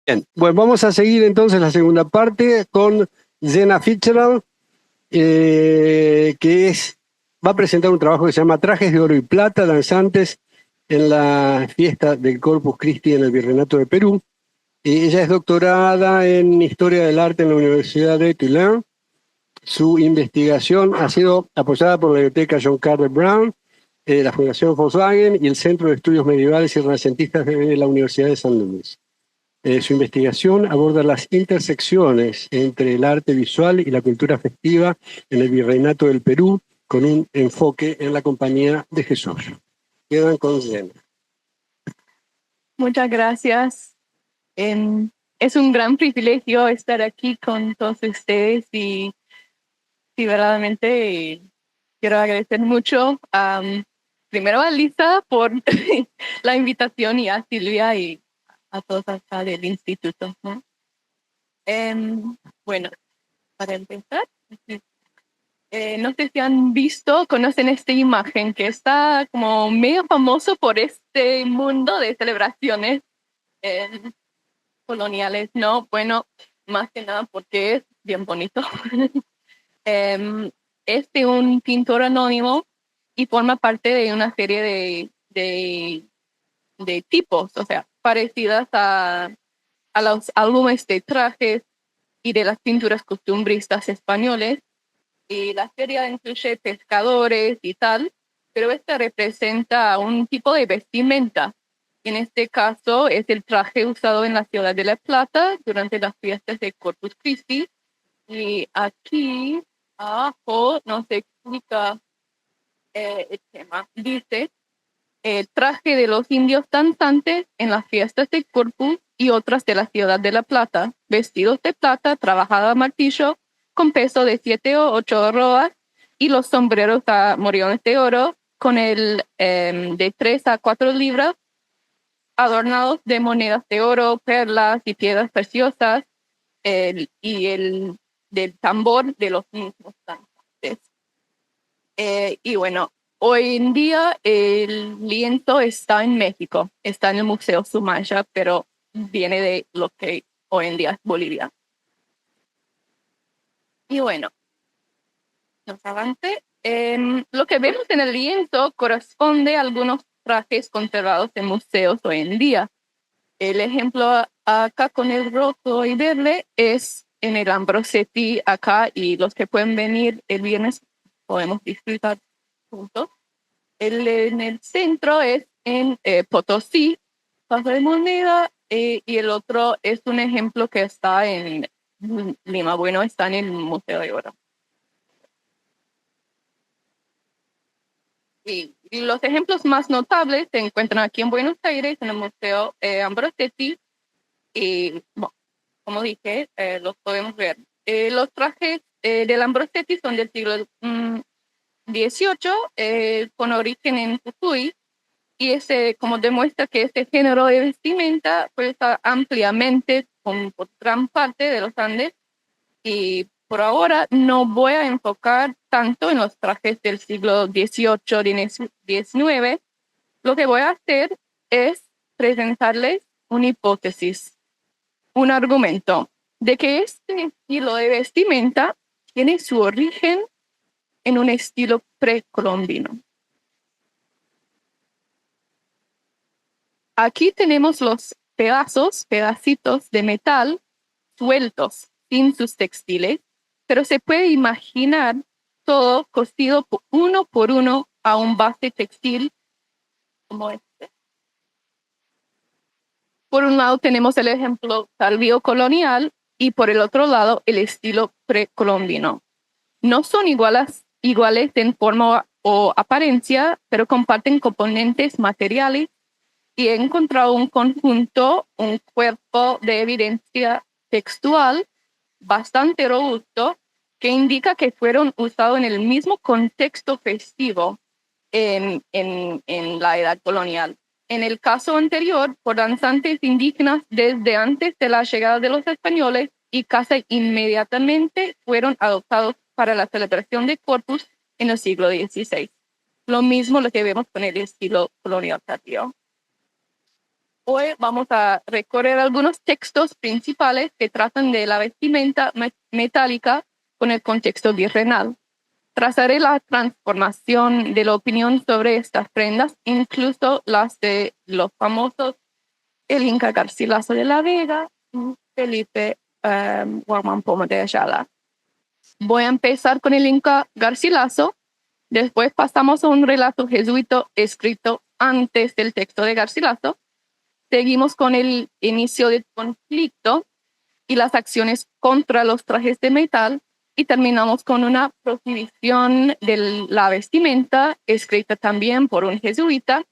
Bien, bueno, vamos a seguir entonces la segunda parte con Jenna Fitzgerald, va a presentar un trabajo que se llama Trajes de oro y plata danzantes en la fiesta del Corpus Christi en el Virreinato de Perú. Ella es doctorada en Historia del Arte en la Universidad de Tulane. Su investigación ha sido apoyada por la Biblioteca John Carter Brown, la Fundación Volkswagen y el Centro de Estudios Medievales y Renacentistas de la Universidad de San Luis. Su investigación aborda las intersecciones entre el arte visual y la cultura festiva en el Virreinato del Perú, con un enfoque en la Compañía de Jesús. Quedan con Jenna. Muchas gracias. Es un gran privilegio estar aquí con todos ustedes y verdaderamente quiero agradecer mucho primero a Lisa por la invitación y a Silvia y a todos acá del instituto, ¿no? Bueno, para empezar, no sé si han visto, conocen esta imagen que está como medio famoso por este mundo de celebraciones coloniales, ¿no? Bueno, más que nada porque es bien bonito. Es de un pintor anónimo y forma parte de una serie de tipos, o sea, parecidas a los álbumes de trajes y de las pinturas costumbristas españoles. Y la serie incluye pescadores y tal, pero esta representa un tipo de vestimenta. En este caso es el traje usado en la ciudad de La Plata durante las fiestas de Corpus Christi. Y aquí abajo nos explica el tema. Dice, el traje de los indios danzantes en las fiestas de Corpus y otras de la ciudad de La Plata, vestidos de plata, trabajada a martillo, con peso de 7 o 8 arrobas, y los sombreros a moriones de oro, con el de 3 a 4 libras, adornados de monedas de oro, perlas y piedras preciosas, y el del tambor de los mismos danzantes. Y bueno, hoy en día el lienzo está en México, está en el Museo Sumaya, pero viene de lo que hoy en día es Bolivia. Y bueno, nos avance. Lo que vemos en el lienzo corresponde a algunos trajes conservados en museos hoy en día. El ejemplo acá con el rojo y verde es en el Ambrosetti acá, y los que pueden venir el viernes podemos disfrutar juntos. En el centro es en Potosí, Paso de Moneda, y el otro es un ejemplo que está en Lima. Bueno, está en el Museo de Oro. Y los ejemplos más notables se encuentran aquí en Buenos Aires, en el Museo Ambrosetti, y bueno, como dije, los podemos ver. Los trajes del Ambrosetti son del siglo XVIII, con origen en Jujuy, y ese como demuestra que este género de vestimenta pues está ampliamente por gran parte de los Andes, y por ahora no voy a enfocar tanto en los trajes del siglo XVIII, XIX. Lo que voy a hacer es presentarles una hipótesis, un argumento de que este estilo de vestimenta tiene su origen en un estilo precolombino. Aquí tenemos los pedacitos de metal sueltos, sin sus textiles, pero se puede imaginar todo cosido uno por uno a un base textil como este. Por un lado tenemos el ejemplo tardío colonial y por el otro lado el estilo precolombino. No son iguales en forma o apariencia, pero comparten componentes materiales, y he encontrado un conjunto, un cuerpo de evidencia textual bastante robusto que indica que fueron usados en el mismo contexto festivo en la edad colonial. En el caso anterior, por danzantes indígenas desde antes de la llegada de los españoles, y casi inmediatamente fueron adoptados para la celebración de Corpus en el siglo XVI. Lo mismo lo que vemos con el estilo colonial tardío. Hoy vamos a recorrer algunos textos principales que tratan de la vestimenta metálica con el contexto virreinal. Trazaré la transformación de la opinión sobre estas prendas, incluso las de los famosos el Inca Garcilaso de la Vega y Felipe Guamán Poma de Ayala. Voy a empezar con el Inca Garcilaso, después pasamos a un relato jesuita escrito antes del texto de Garcilaso, seguimos con el inicio del conflicto y las acciones contra los trajes de metal y terminamos con una prohibición de la vestimenta escrita también por un jesuita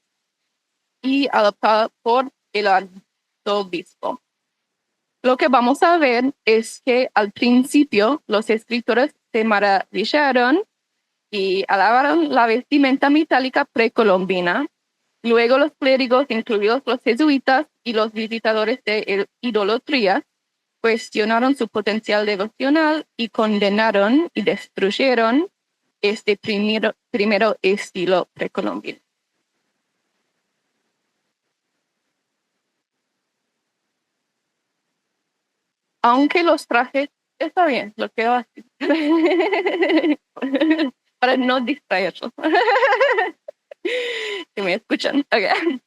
y adoptada por el arzobispo. Lo que vamos a ver es que al principio los escritores se maravillaron y alabaron la vestimenta metálica precolombina. Luego los clérigos, incluidos los jesuitas y los visitadores de idolatría, cuestionaron su potencial devocional y condenaron y destruyeron este primero estilo precolombino. Aunque los trajes, está bien, lo que va a decir, para no distraerlos. Si me escuchan. Okay.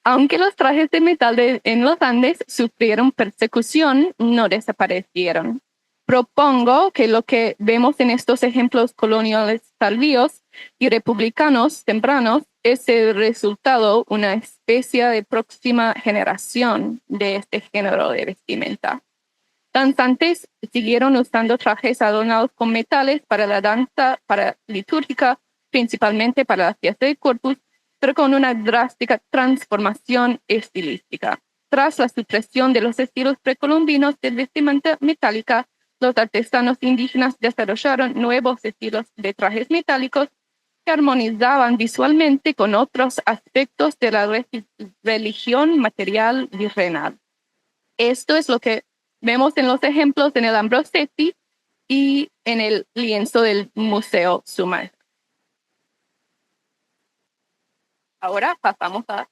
Aunque los trajes de metal en los Andes sufrieron persecución, no desaparecieron. Propongo que lo que vemos en estos ejemplos coloniales tardíos y republicanos tempranos es el resultado, una especie de próxima generación de este género de vestimenta. Danzantes siguieron usando trajes adornados con metales para la danza para litúrgica, principalmente para la fiesta de Corpus, pero con una drástica transformación estilística. Tras la supresión de los estilos precolombinos de vestimenta metálica, los artesanos indígenas desarrollaron nuevos estilos de trajes metálicos que armonizaban visualmente con otros aspectos de la religión material virreinal. Esto es lo que vemos en los ejemplos en el Ambrosetti y en el lienzo del Museo Summa. Ahora pasamos al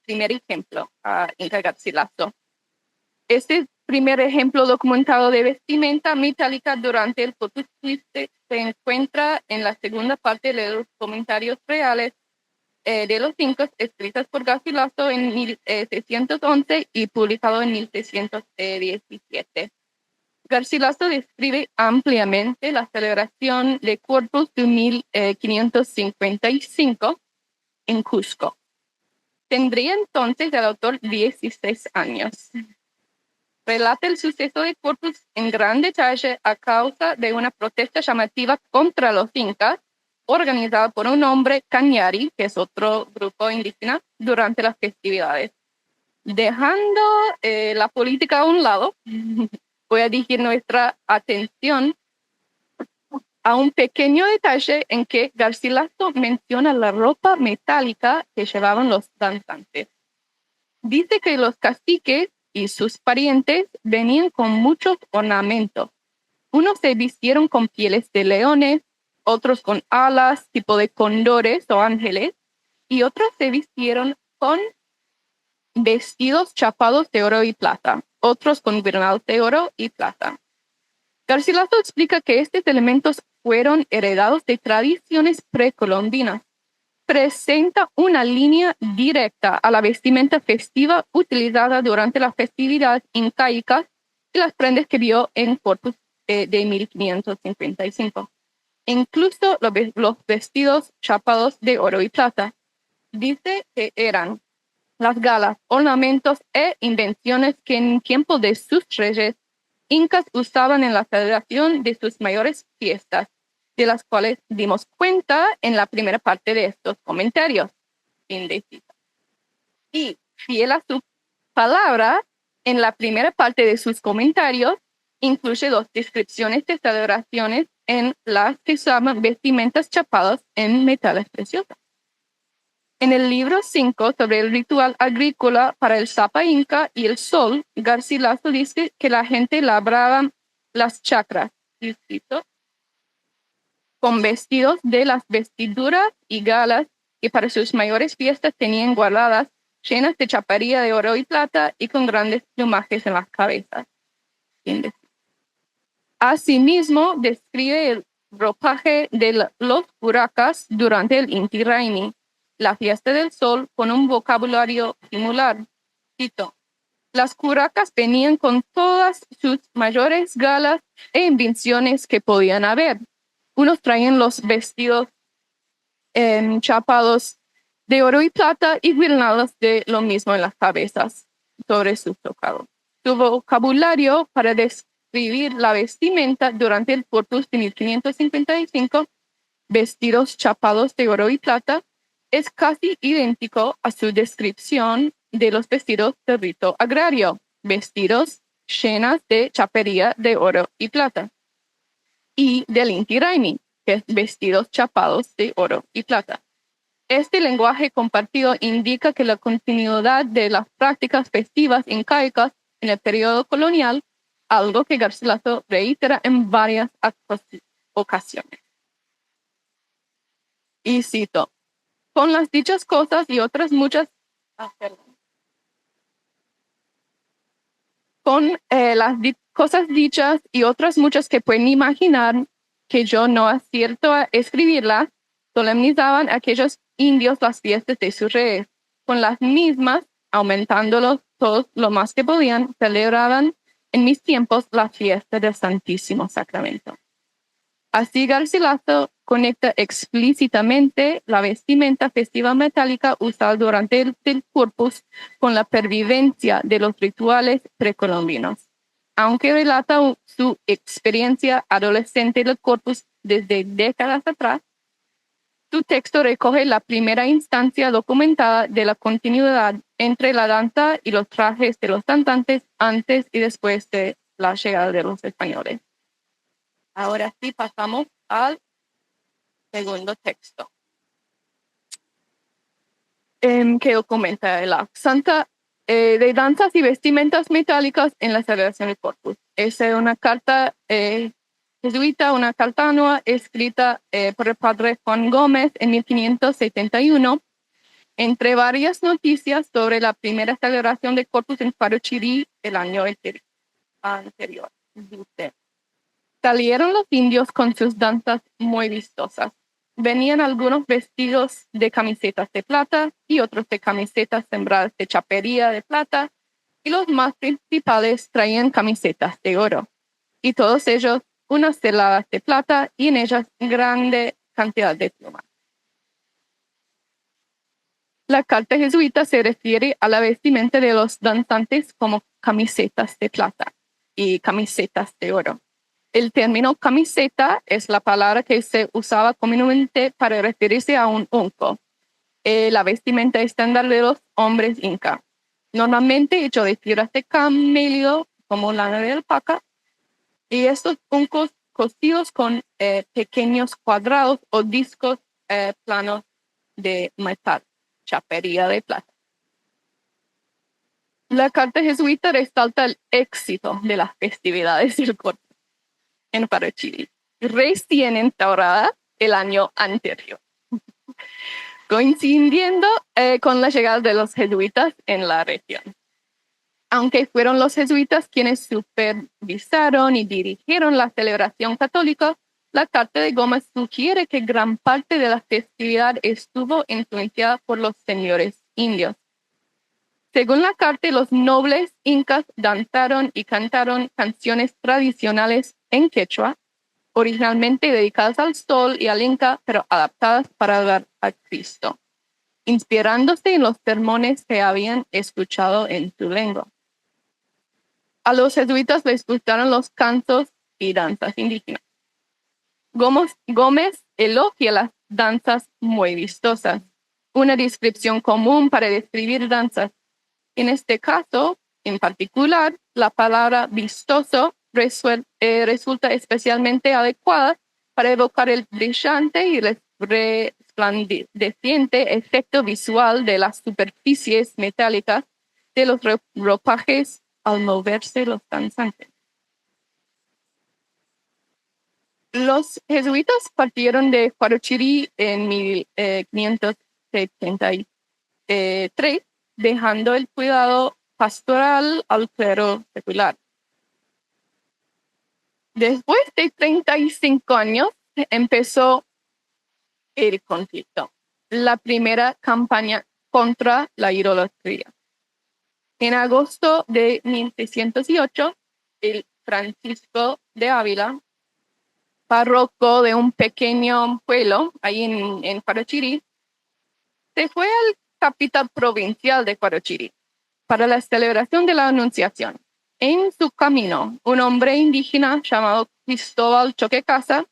primer ejemplo, a Inca Garcilaso. Este primer ejemplo documentado de vestimenta metálica durante el Corpus Christi se encuentra en la segunda parte de los comentarios reales de los incas, escritas por Garcilaso en 1611 y publicado en 1617. Garcilaso describe ampliamente la celebración de Corpus de 1555 en Cusco. Tendría entonces el autor 16 años. Relata el suceso de Corpus en gran detalle a causa de una protesta llamativa contra los incas, organizada por un hombre Cañari, que es otro grupo indígena, durante las festividades. Dejando la política a un lado, voy a dirigir nuestra atención a un pequeño detalle en que Garcilaso menciona la ropa metálica que llevaban los danzantes. Dice que los caciques y sus parientes venían con muchos ornamentos. Unos se vistieron con pieles de leones, otros con alas tipo de cóndores o ángeles, y otros se vistieron con vestidos chapados de oro y plata, otros con guirnaldas de oro y plata. Garcilaso explica que estos elementos fueron heredados de tradiciones precolombinas. Presenta una línea directa a la vestimenta festiva utilizada durante las festividades incaicas y las prendas que vio en Corpus de 1555. Incluso los vestidos chapados de oro y plata. Dice que eran las galas, ornamentos e invenciones que en tiempo de sus reyes incas usaban en la celebración de sus mayores fiestas, de las cuales dimos cuenta en la primera parte de estos comentarios. Fin de cita. Y fiel a su palabra, en la primera parte de sus comentarios, incluye dos descripciones de celebraciones en las que usaban vestimentas chapadas en metales preciosos. En el libro 5 sobre el ritual agrícola para el Sapa Inca y el sol, Garcilaso dice que la gente labraba las chacras, con vestidos de las vestiduras y galas que para sus mayores fiestas tenían guardadas, llenas de chapería de oro y plata y con grandes plumajes en las cabezas. Asimismo, describe el ropaje de los curacas durante el Inti Raymi, la fiesta del sol, con un vocabulario similar. Cito: las curacas venían con todas sus mayores galas e invenciones que podían haber. Unos traían los vestidos chapados de oro y plata y guirnaldas de lo mismo en las cabezas sobre sus tocados. Su vocabulario para describir la vestimenta durante el Corpus de 1555, vestidos chapados de oro y plata, es casi idéntico a su descripción de los vestidos del rito agrario, vestidos llenas de chapería de oro y plata, y del Inti Raymi, que es vestidos chapados de oro y plata. Este lenguaje compartido indica que la continuidad de las prácticas festivas incaicas en el periodo colonial, algo que Garcilaso reitera en varias ocasiones. Y cito: con las dichas cosas y otras muchas... Con las cosas dichas y otras muchas que pueden imaginar, que yo no acierto a escribirlas, solemnizaban aquellos indios las fiestas de sus reyes. Con las mismas, aumentándolos todos lo más que podían, celebraban en mis tiempos la fiesta del Santísimo Sacramento. Así Garcilaso conecta explícitamente la vestimenta festiva metálica usada durante el Corpus con la pervivencia de los rituales precolombinos. Aunque relata su experiencia adolescente del Corpus desde décadas atrás, su texto recoge la primera instancia documentada de la continuidad entre la danza y los trajes de los danzantes antes y después de la llegada de los españoles. Ahora sí pasamos al segundo texto, que documenta la Santa de danzas y vestimentas metálicas en la celebración del Corpus. Es una carta jesuita, una carta anual escrita por el padre Juan Gómez en 1571, entre varias noticias sobre la primera celebración del Corpus en Paruchirí el año anterior. Dice: salieron los indios con sus danzas muy vistosas. Venían algunos vestidos de camisetas de plata y otros de camisetas sembradas de chapería de plata, y los más principales traían camisetas de oro, y todos ellos unas celadas de plata y en ellas grande cantidad de plumas. La carta jesuita se refiere a la vestimenta de los danzantes como camisetas de plata y camisetas de oro. El término camiseta es la palabra que se usaba comúnmente para referirse a un unco, la vestimenta estándar de los hombres inca, normalmente hecho de fibras de camello como lana de alpaca, y estos uncos cosidos con pequeños cuadrados o discos planos de metal, chapería de plata. La carta jesuita resalta el éxito de las festividades del Corpus en Paruchirí, recién instaurada el año anterior, coincidiendo con la llegada de los jesuitas en la región. Aunque fueron los jesuitas quienes supervisaron y dirigieron la celebración católica, la carta de Gómez sugiere que gran parte de la festividad estuvo influenciada por los señores indios. Según la carta, los nobles incas danzaron y cantaron canciones tradicionales en quechua, originalmente dedicadas al sol y al inca, pero adaptadas para dar a Cristo, inspirándose en los sermones que habían escuchado en su lengua. A los jesuitas les gustaron los cantos y danzas indígenas. Gómez elogia las danzas muy vistosas, una descripción común para describir danzas. En este caso, en particular, la palabra vistoso resulta especialmente adecuada para evocar el brillante y resplandeciente efecto visual de las superficies metálicas de los ropajes al moverse los danzantes. Los jesuitas partieron de Paruchirí en 1573 dejando el cuidado pastoral al clero secular. Después de 35 años empezó el conflicto, la primera campaña contra la idolatría. En agosto de 1608, el Francisco de Ávila, párroco de un pequeño pueblo ahí en Parachirí, se fue al capital provincial de Parachirí para la celebración de la Anunciación. En su camino, un hombre indígena llamado Cristóbal Choquecasa,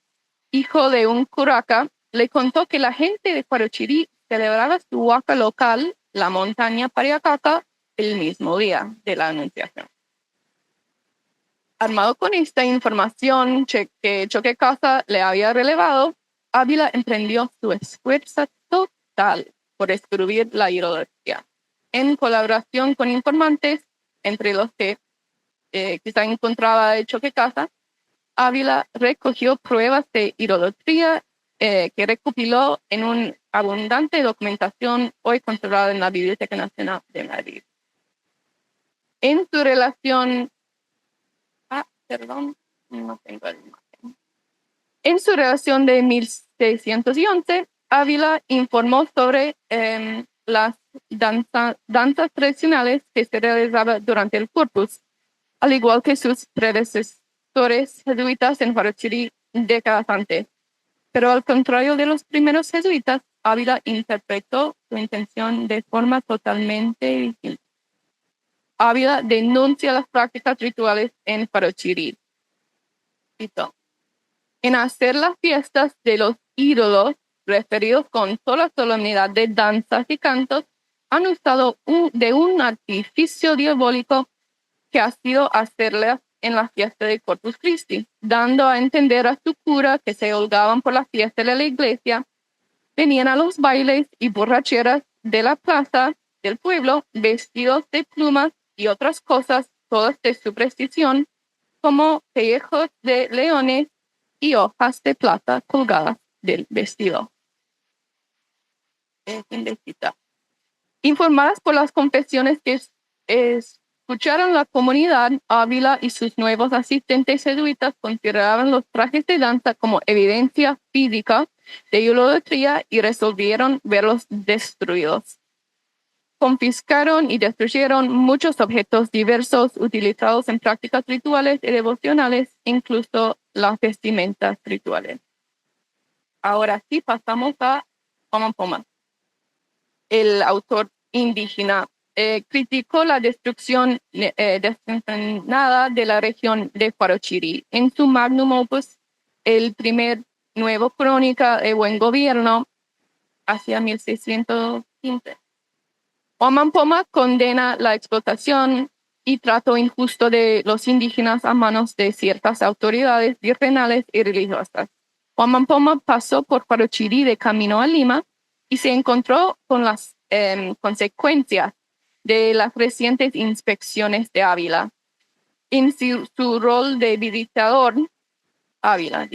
hijo de un curaca, le contó que la gente de Parachirí celebraba su huaca local, la montaña Pariacaca, el mismo día de la Anunciación. Armado con esta información que Choquecasa le había relevado, Ávila emprendió su esfuerzo total por descubrir la idolatría. En colaboración con informantes, entre los que quizá encontraba el Choquecasa, Ávila recogió pruebas de idolatría que recopiló en una abundante documentación hoy conservada en la Biblioteca Nacional de Madrid. En su relación no tengo la imagen. En su relación de 1611, Ávila informó sobre las danzas tradicionales que se realizaban durante el Corpus, al igual que sus predecesores jesuitas en Parachirí décadas antes. Pero al contrario de los primeros jesuitas, Ávila interpretó su intención de forma totalmente distinta. Ávila denuncia las prácticas rituales en Parachirí. En hacer las fiestas de los ídolos, referidos con toda solemnidad de danzas y cantos, han usado de un artificio diabólico que ha sido hacerlas en la fiesta de Corpus Christi, dando a entender a su cura que se holgaban por la fiesta de la iglesia, venían a los bailes y borracheras de la plaza del pueblo, vestidos de plumas y otras cosas, todas de superstición, como pellejos de leones y hojas de plata colgadas del vestido. Informadas por las confesiones que escucharon la comunidad, Ávila y sus nuevos asistentes jesuitas consideraban los trajes de danza como evidencia física de idolatría y resolvieron verlos destruidos. Confiscaron y destruyeron muchos objetos diversos utilizados en prácticas rituales y devocionales, incluso las vestimentas rituales. Ahora sí pasamos a Omampoma. El autor indígena criticó la destrucción desenfrenada de la región de Parachirí. En su magnum opus, el primer nuevo crónica de buen gobierno, hacia 1615. Omampoma condena la explotación y trato injusto de los indígenas a manos de ciertas autoridades virreinales y religiosas. Omampoma pasó por Parachirí de camino a Lima y se encontró con las consecuencias de las recientes inspecciones de Ávila. En su rol de visitador, Ávila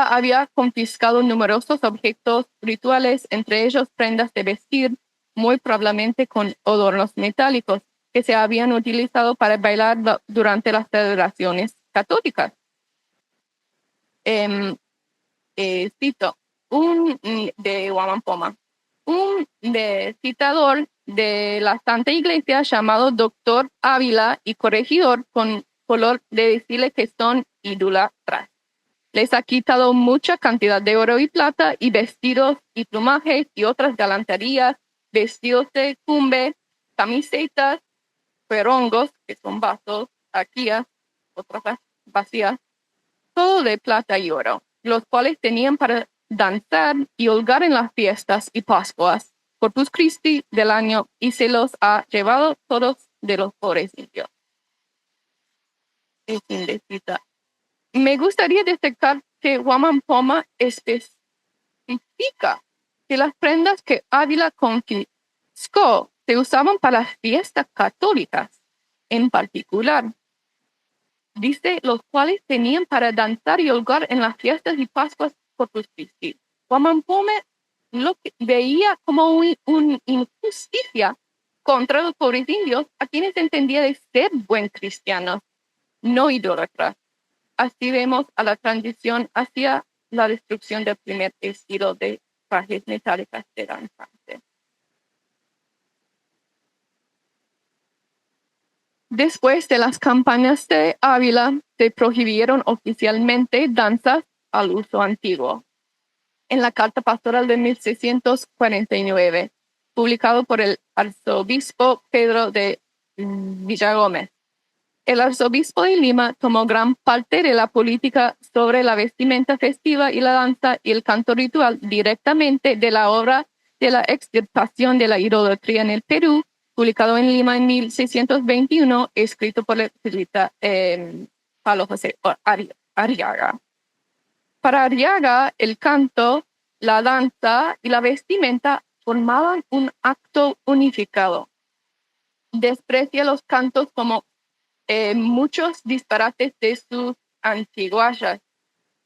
había confiscado numerosos objetos rituales, entre ellos prendas de vestir, muy probablemente con adornos metálicos, que se habían utilizado para bailar durante las celebraciones católicas. Cito, de Omampoma, un citador de la Santa Iglesia llamado Doctor Ávila y corregidor con color de decirle que son idólatras. Les ha quitado mucha cantidad de oro y plata y vestidos y plumajes y otras galanterías, vestidos de cumbe, camisetas, perongos, que son vasos, arquías, otras vacías, todo de plata y oro, los cuales tenían para danzar y holgar en las fiestas y Pascuas, Corpus Christi del año, y se los ha llevado todos de los pobres indios. Me gustaría destacar que Omampoma especifica que las prendas que Ávila confiscó se usaban para las fiestas católicas en particular. Dice, los cuales tenían para danzar y holgar en las fiestas y Pascuas Corpus Christi. Omampoma lo que veía como una injusticia contra los pobres indios, a quienes entendía de ser buen cristianos, no idólatras. Así vemos a la transición hacia la destrucción del primer estilo de trajes metálicas de danzantes. Después de las campañas de Ávila, se prohibieron oficialmente danzas al uso antiguo. En la Carta Pastoral de 1649, publicado por el arzobispo Pedro de Villagómez, el arzobispo de Lima tomó gran parte de la política sobre la vestimenta festiva y la danza y el canto ritual directamente de la obra de la extirpación de la idolatría en el Perú, publicado en Lima en 1621, escrito por el jesuita Pablo José Arriaga. Para Arriaga, el canto, la danza y la vestimenta formaban un acto unificado. Desprecia los cantos como muchos disparates de sus antiguayas,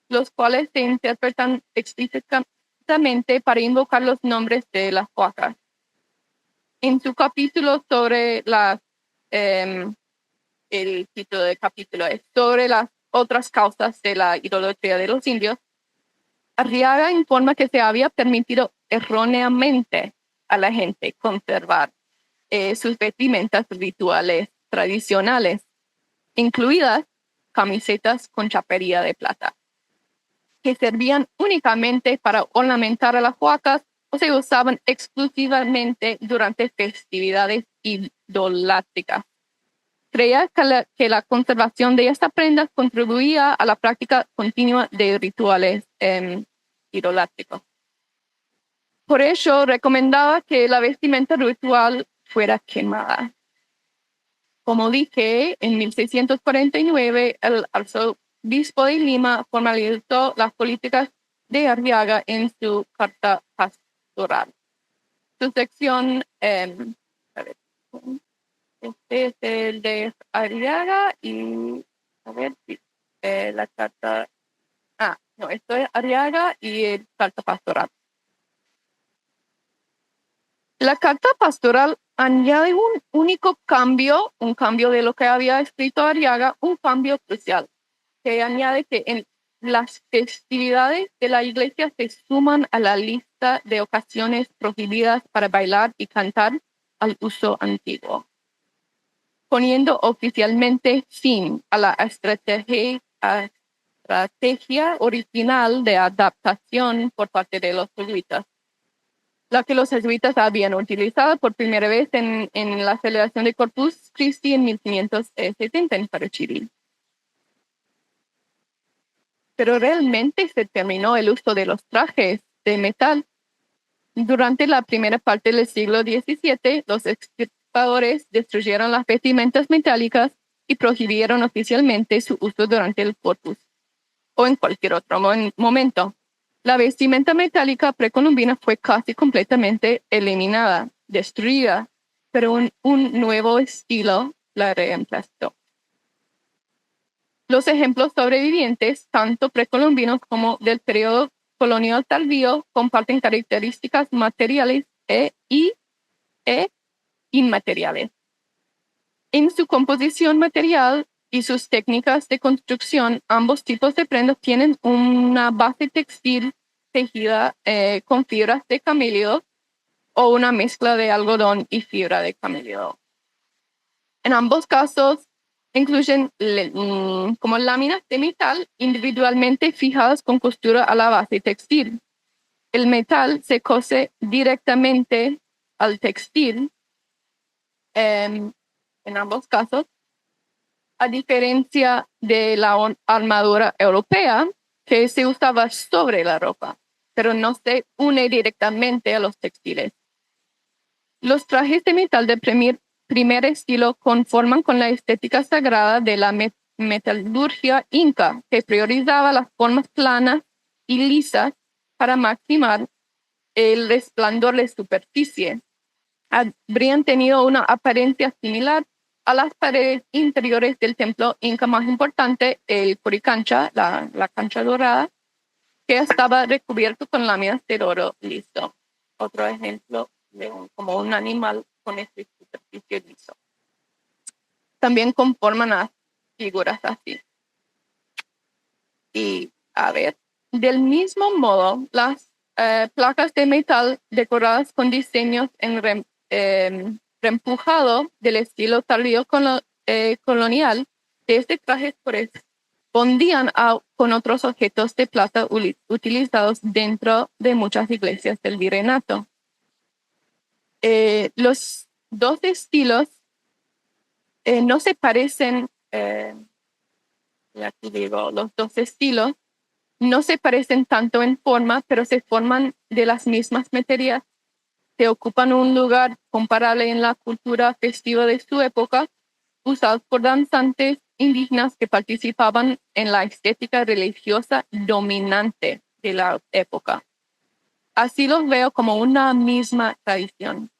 los cuales se interpretan explícitamente para invocar los nombres de las huacas. En su capítulo sobre el título del capítulo es sobre las otras causas de la idolatría de los indios, Arriaga informa que se había permitido erróneamente a la gente conservar sus vestimentas rituales tradicionales, incluidas camisetas con chapería de plata, que servían únicamente para ornamentar a las huacas o se usaban exclusivamente durante festividades idolátricas. Creía que la conservación de estas prendas contribuía a la práctica continua de rituales idolátricos. Por ello, recomendaba que la vestimenta ritual fuera quemada. Como dije, en 1649, el arzobispo de Lima formalizó las políticas de Arriaga en su Carta Pastoral. Su sección, este es el de Arriaga y, la carta, esto es Arriaga y el Carta Pastoral. La Carta Pastoral añade un único cambio, un cambio de lo que había escrito Arriaga, un cambio crucial, que añade que en las festividades de la iglesia se suman a la lista de ocasiones prohibidas para bailar y cantar al uso antiguo, poniendo oficialmente fin a la estrategia original de adaptación por parte de los jesuitas, la que los jesuitas habían utilizado por primera vez en la celebración de Corpus Christi en 1570 en Parachirí. Pero realmente se terminó el uso de los trajes de metal. Durante la primera parte del siglo XVII, los extirpadores destruyeron las vestimentas metálicas y prohibieron oficialmente su uso durante el Corpus o en cualquier otro momento. La vestimenta metálica precolombina fue casi completamente eliminada, destruida, pero un nuevo estilo la reemplazó. Los ejemplos sobrevivientes, tanto precolombinos como del periodo colonial tardío, comparten características materiales e inmateriales. En su composición material y sus técnicas de construcción, ambos tipos de prendas tienen una base textil tejida con fibras de camello o una mezcla de algodón y fibra de camello. En ambos casos, incluyen como láminas de metal individualmente fijadas con costura a la base textil. El metal se cose directamente al textil en ambos casos, a diferencia de la armadura europea que se usaba sobre la ropa, pero no se une directamente a los textiles. Los trajes de metal de primer estilo conforman con la estética sagrada de la metalurgia inca, que priorizaba las formas planas y lisas para maximizar el resplandor de superficie. Habrían tenido una apariencia similar a las paredes interiores del templo inca más importante, el Coricancha, la cancha dorada, que estaba recubierto con láminas de oro liso. otro ejemplo de como un animal con este superficie liso. También conforman las figuras así. Y a ver, del mismo modo, las placas de metal decoradas con diseños en reempujado del estilo tardío colonial de este traje correspondían con otros objetos de plata utilizados dentro de muchas iglesias del virreinato. Los dos estilos no se parecen, aquí digo, los dos estilos no se parecen tanto en forma, pero se forman de las mismas materias, que ocupan un lugar comparable en la cultura festiva de su época, usados por danzantes indígenas que participaban en la estética religiosa dominante de la época. Así los veo como una misma tradición.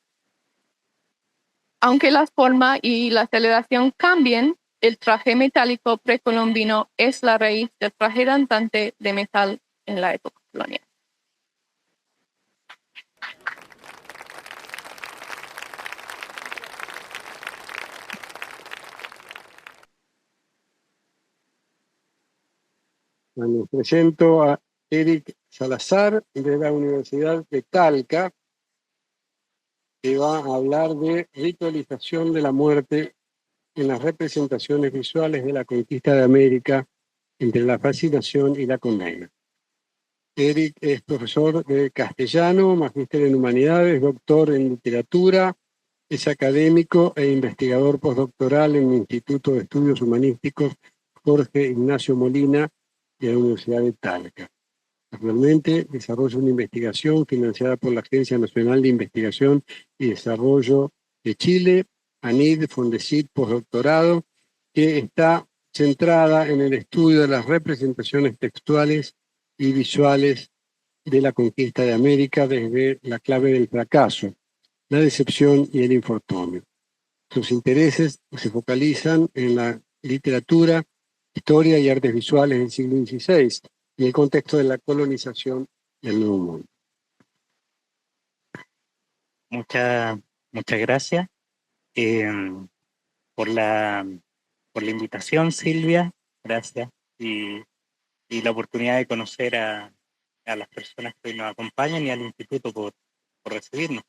Aunque la forma y la celebración cambien, el traje metálico precolombino es la raíz del traje danzante de metal en la época colonial. Bueno, presento a Eric Salazar de la Universidad de Talca, que va a hablar de ritualización de la muerte en las representaciones visuales de la conquista de América entre la fascinación y la condena. Eric es profesor de castellano, magíster en humanidades, doctor en literatura, es académico e investigador postdoctoral en el Instituto de Estudios Humanísticos Jorge Ignacio Molina de la Universidad de Talca. Actualmente desarrolla una investigación financiada por la Agencia Nacional de Investigación y Desarrollo de Chile, ANID, Fondesit, postdoctorado, que está centrada en el estudio de las representaciones textuales y visuales de la conquista de América desde la clave del fracaso, la decepción y el infortunio. Sus intereses se focalizan en la literatura, historia y artes visuales del siglo XVI y el contexto de la colonización del Nuevo Mundo. Muchas gracias por la invitación, Silvia. Gracias. Y la oportunidad de conocer a las personas que nos acompañan y al instituto por recibirnos.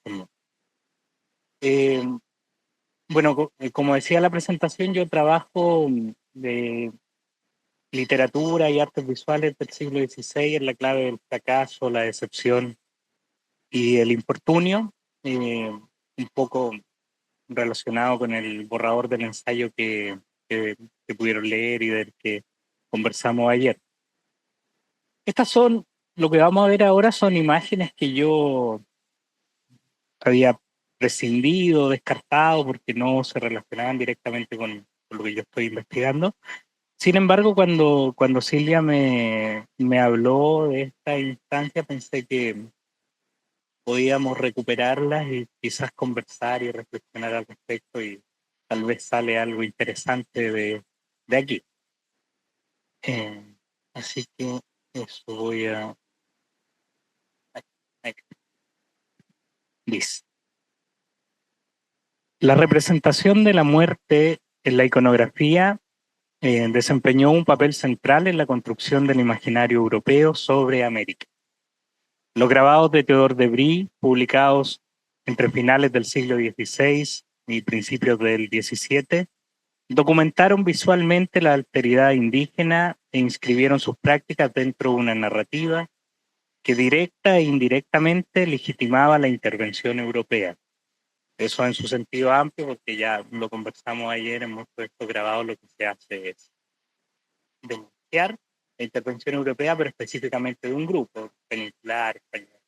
Bueno, como decía la presentación, yo trabajo de literatura y artes visuales del siglo XVI en la clave del fracaso, la decepción y el infortunio, un poco relacionado con el borrador del ensayo que pudieron leer y del que conversamos ayer. Lo que vamos a ver ahora son imágenes que yo había prescindido, descartado, porque no se relacionaban directamente con lo que yo estoy investigando. Sin embargo, cuando Silvia me habló de esta instancia, pensé que podíamos recuperarlas y quizás conversar y reflexionar al respecto, y tal vez sale algo interesante de aquí. Así que eso voy a... Listo. La representación de la muerte en la iconografía desempeñó un papel central en la construcción del imaginario europeo sobre América. Los grabados de Theodore de Bry, publicados entre finales del siglo XVI y principios del XVII, documentaron visualmente la alteridad indígena e inscribieron sus prácticas dentro de una narrativa que directa e indirectamente legitimaba la intervención europea. Eso en su sentido amplio, porque ya lo conversamos ayer en muchos de estos grabados, lo que se hace es denunciar la intervención europea, pero específicamente de un grupo peninsular, español.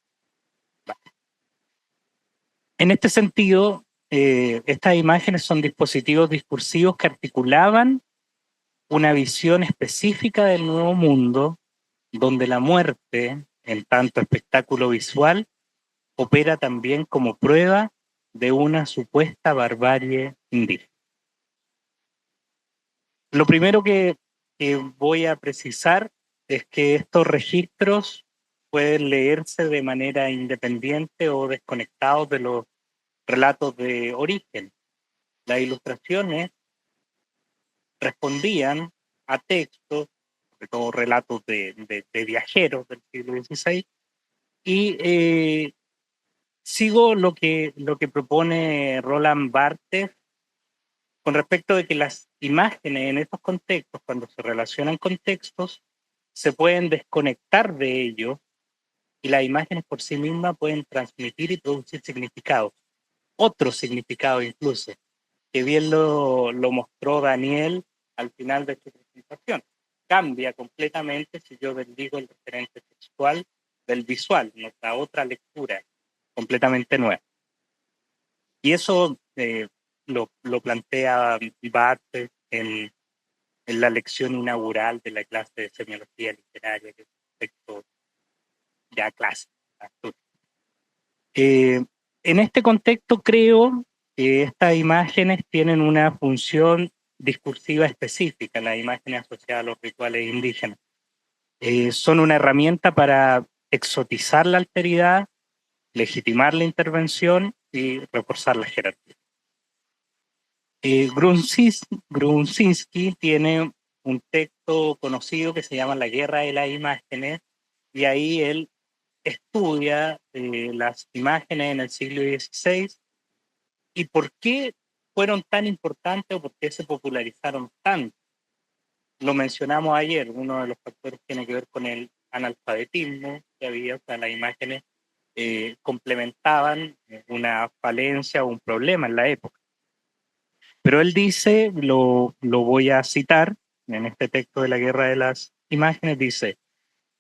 En este sentido, estas imágenes son dispositivos discursivos que articulaban una visión específica del Nuevo Mundo, donde la muerte, en tanto espectáculo visual, opera también como prueba de una supuesta barbarie indígena. Lo primero que voy a precisar es que estos registros pueden leerse de manera independiente o desconectados de los relatos de origen. Las ilustraciones respondían a textos, sobre todo relatos de viajeros del siglo XVI, y sigo lo que propone Roland Barthes con respecto de que las imágenes en estos contextos, cuando se relacionan con textos, se pueden desconectar de ellos y las imágenes por sí mismas pueden transmitir y producir significados, otros significados incluso, que bien lo mostró Daniel al final de su presentación. Cambia completamente si yo bendigo el referente textual del visual, nuestra otra lectura completamente nueva. Y eso lo plantea Barthes en la lección inaugural de la clase de semiología literaria, que es un texto ya clásico. En este contexto creo que estas imágenes tienen una función discursiva específica, las imágenes asociadas a los rituales indígenas. Son una herramienta para exotizar la alteridad, legitimar la intervención y reforzar la jerarquía. Grunzinski tiene un texto conocido que se llama La guerra de las imágenes, y ahí él estudia las imágenes en el siglo XVI y por qué fueron tan importantes o por qué se popularizaron tanto. Lo mencionamos ayer, uno de los factores tiene que ver con el analfabetismo que había, o sea, las imágenes complementaban una falencia o un problema en la época. Pero él dice, lo voy a citar en este texto de la guerra de las imágenes, dice: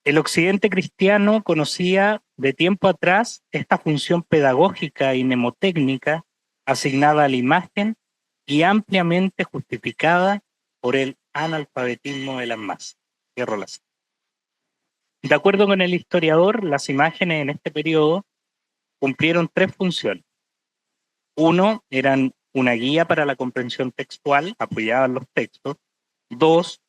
el occidente cristiano conocía de tiempo atrás esta función pedagógica y mnemotécnica asignada a la imagen y ampliamente justificada por el analfabetismo de las masas. Cierro la cita. De acuerdo con el historiador, las imágenes en este periodo cumplieron tres funciones. Uno, eran una guía para la comprensión textual, apoyaban los textos. Dos,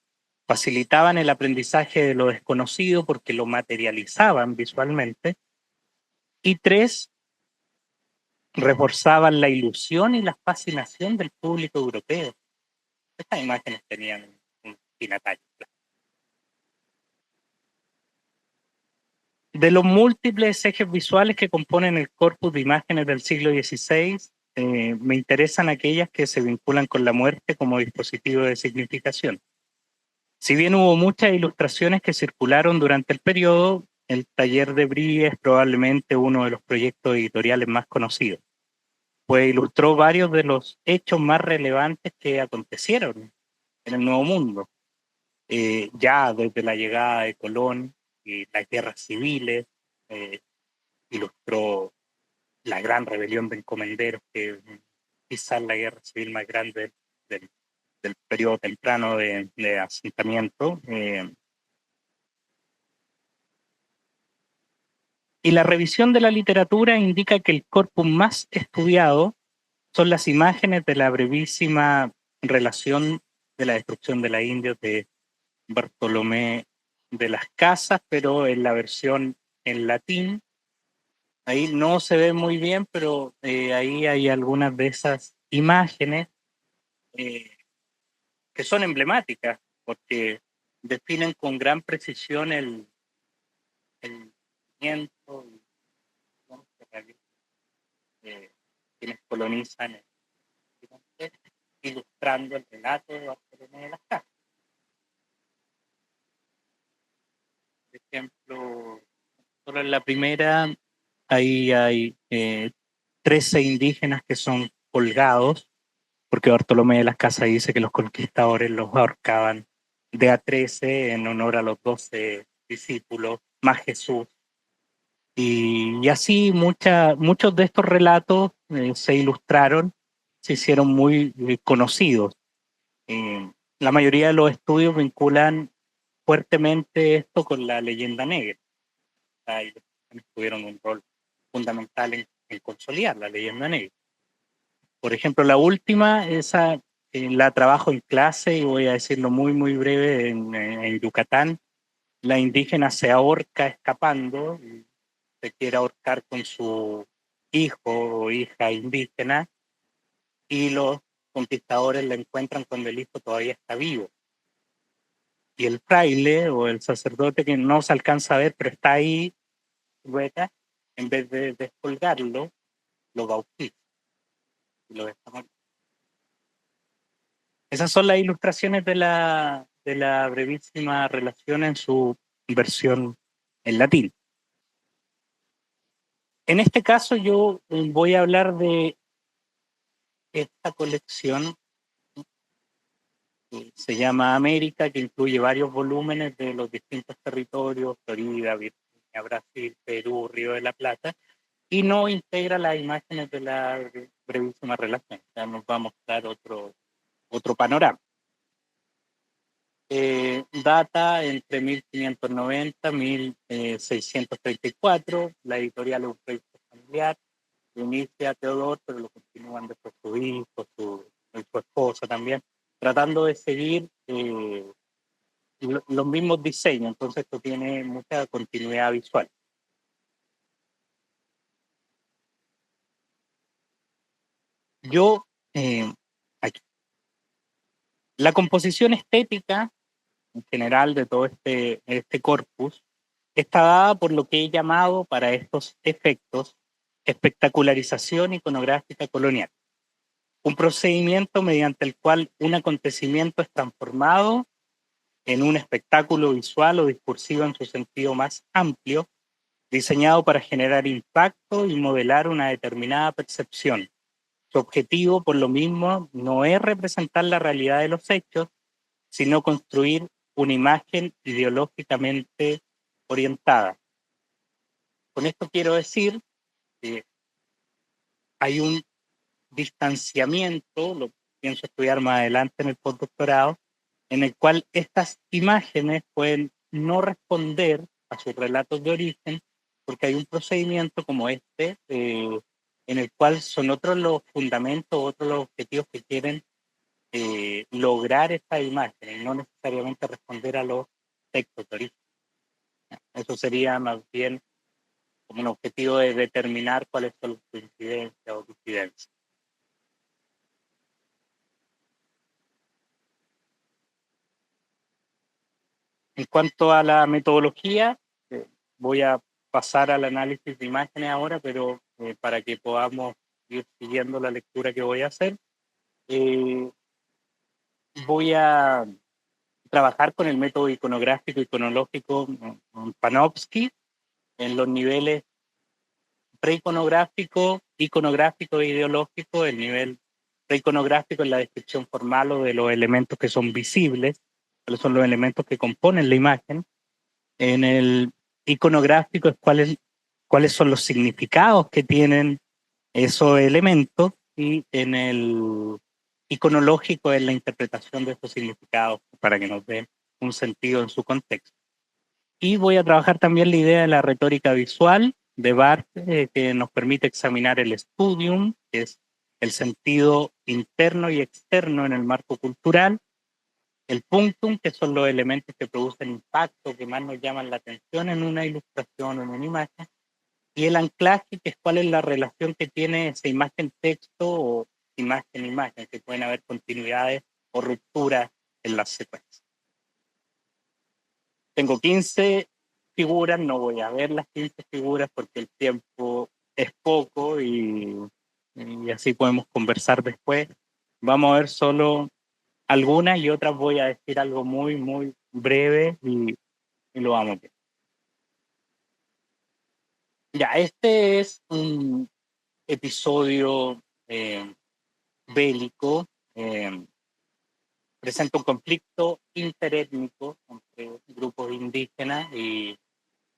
facilitaban el aprendizaje de lo desconocido porque lo materializaban visualmente. Y tres, reforzaban la ilusión y la fascinación del público europeo. Estas imágenes tenían un destinatario. De los múltiples ejes visuales que componen el corpus de imágenes del siglo XVI, me interesan aquellas que se vinculan con la muerte como dispositivo de significación. Si bien hubo muchas ilustraciones que circularon durante el periodo, el taller de Brie es probablemente uno de los proyectos editoriales más conocidos, pues ilustró varios de los hechos más relevantes que acontecieron en el Nuevo Mundo, ya desde la llegada de Colón y las guerras civiles, ilustró la gran rebelión de encomenderos, que es quizás la guerra civil más grande del periodo temprano de asentamiento. Y la revisión de la literatura indica que el corpus más estudiado son las imágenes de la brevísima relación de la destrucción de la India de Bartolomé de las Casas, pero en la versión en latín. Ahí no se ve muy bien, pero ahí hay algunas de esas imágenes que son emblemáticas, porque definen con gran precisión el movimiento y cómo se realiza, quienes colonizan el continente, ilustrando el relato de Bartolomé de las Casas. Por ejemplo, solo en la primera ahí hay 13 indígenas que son colgados, porque Bartolomé de las Casas dice que los conquistadores los ahorcaban de a 13 en honor a los 12 discípulos, más Jesús. Y así muchos de estos relatos se ilustraron, se hicieron muy conocidos. La mayoría de los estudios vinculan fuertemente esto con la leyenda negra. Ahí tuvieron un rol fundamental en consolidar la leyenda negra. Por ejemplo, la última, esa la trabajo en clase y voy a decirlo muy, muy breve en Yucatán. la indígena se ahorca escapando, se quiere ahorcar con su hijo o hija indígena, y los conquistadores la encuentran cuando el hijo todavía está vivo. Y el fraile o el sacerdote, que no se alcanza a ver, pero está ahí, en vez de descolgarlo, lo bautiza y lo deja morir. Esas son las ilustraciones de la brevísima relación en su versión en latín. En este caso yo voy a hablar de esta colección que se llama América, que incluye varios volúmenes de los distintos territorios, Florida, Virginia, Brasil, Perú, Río de la Plata, y no integra las imágenes de la brevísima relación. Ya nos va a mostrar otro panorama. Data entre 1590 y 1634, la editorial es un proyecto familiar, inicia Teodor, pero lo continúan después su hijo, su esposa también, tratando de seguir los mismos diseños, entonces esto tiene mucha continuidad visual. Yo, aquí. La composición estética en general de todo este corpus está dada por lo que he llamado para estos efectos espectacularización iconográfica colonial, un procedimiento mediante el cual un acontecimiento es transformado en un espectáculo visual o discursivo en su sentido más amplio, diseñado para generar impacto y modelar una determinada percepción. Su objetivo, por lo mismo, no es representar la realidad de los hechos, sino construir una imagen ideológicamente orientada. Con esto quiero decir que hay un distanciamiento, lo pienso estudiar más adelante en el postdoctorado, en el cual estas imágenes pueden no responder a sus relatos de origen, porque hay un procedimiento como este, en el cual son otros los fundamentos, otros los objetivos que quieren lograr estas imágenes, no necesariamente responder a los textos de origen. Eso sería más bien como un objetivo de determinar cuáles son las coincidencias o disidencias. En cuanto a la metodología, voy a pasar al análisis de imágenes ahora, pero para que podamos ir siguiendo la lectura que voy a hacer, voy a trabajar con el método iconográfico iconológico Panofsky en los niveles preiconográfico, iconográfico e ideológico. El nivel preiconográfico es la descripción formal o de los elementos que son visibles, cuáles son los elementos que componen la imagen. En el iconográfico es cuáles son los significados que tienen esos elementos, y en el iconológico es la interpretación de esos significados para que nos den un sentido en su contexto. Y voy a trabajar también la idea de la retórica visual de Barthes, que nos permite examinar el studium, que es el sentido interno y externo en el marco cultural, el punctum, que son los elementos que producen impacto, que más nos llaman la atención en una ilustración o en una imagen, y el anclaje, que es cuál es la relación que tiene esa imagen-texto o imagen-imagen, que pueden haber continuidades o rupturas en las secuencias. Tengo 15 figuras, no voy a ver las 15 figuras porque el tiempo es poco y así podemos conversar después. Vamos a ver solo algunas y otras voy a decir algo muy, muy breve y lo vamos a ver. Ya, este es un episodio bélico, presenta un conflicto interétnico entre grupos indígenas, y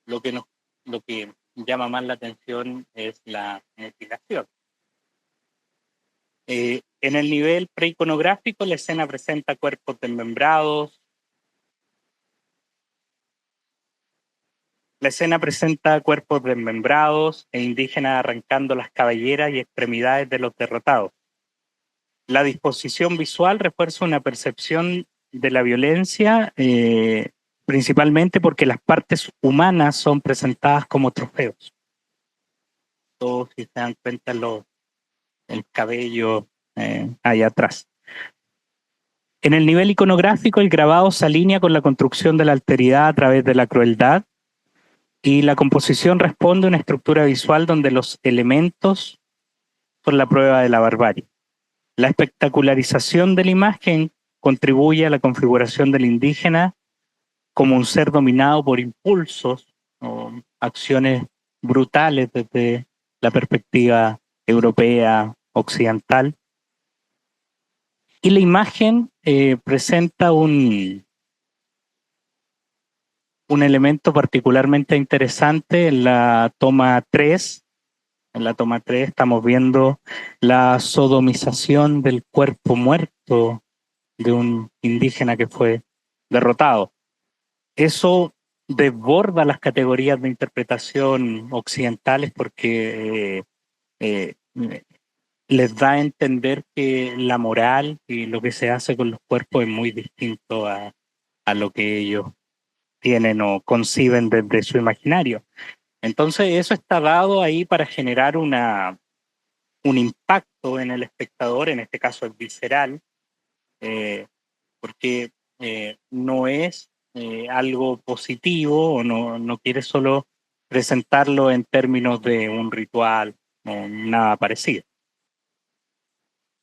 lo que llama más la atención es la mutilación. En el nivel preiconográfico, la escena presenta cuerpos desmembrados. La escena presenta cuerpos desmembrados e indígenas arrancando las cabelleras y extremidades de los derrotados. La disposición visual refuerza una percepción de la violencia principalmente porque las partes humanas son presentadas como trofeos. Todos, si se dan cuenta, el cabello ahí atrás. En el nivel iconográfico, el grabado se alinea con la construcción de la alteridad a través de la crueldad, y la composición responde a una estructura visual donde los elementos son la prueba de la barbarie. La espectacularización de la imagen contribuye a la configuración del indígena como un ser dominado por impulsos o acciones brutales desde la perspectiva europea, occidental. Y la imagen presenta un elemento particularmente interesante en la toma 3. En la toma 3 estamos viendo la sodomización del cuerpo muerto de un indígena que fue derrotado. Eso desborda las categorías de interpretación occidentales porque les da a entender que la moral y lo que se hace con los cuerpos es muy distinto a lo que ellos tienen o conciben desde su imaginario. Entonces eso está dado ahí para generar un impacto en el espectador, en este caso es visceral, porque no es algo positivo o no quiere solo presentarlo en términos de un ritual o nada parecido.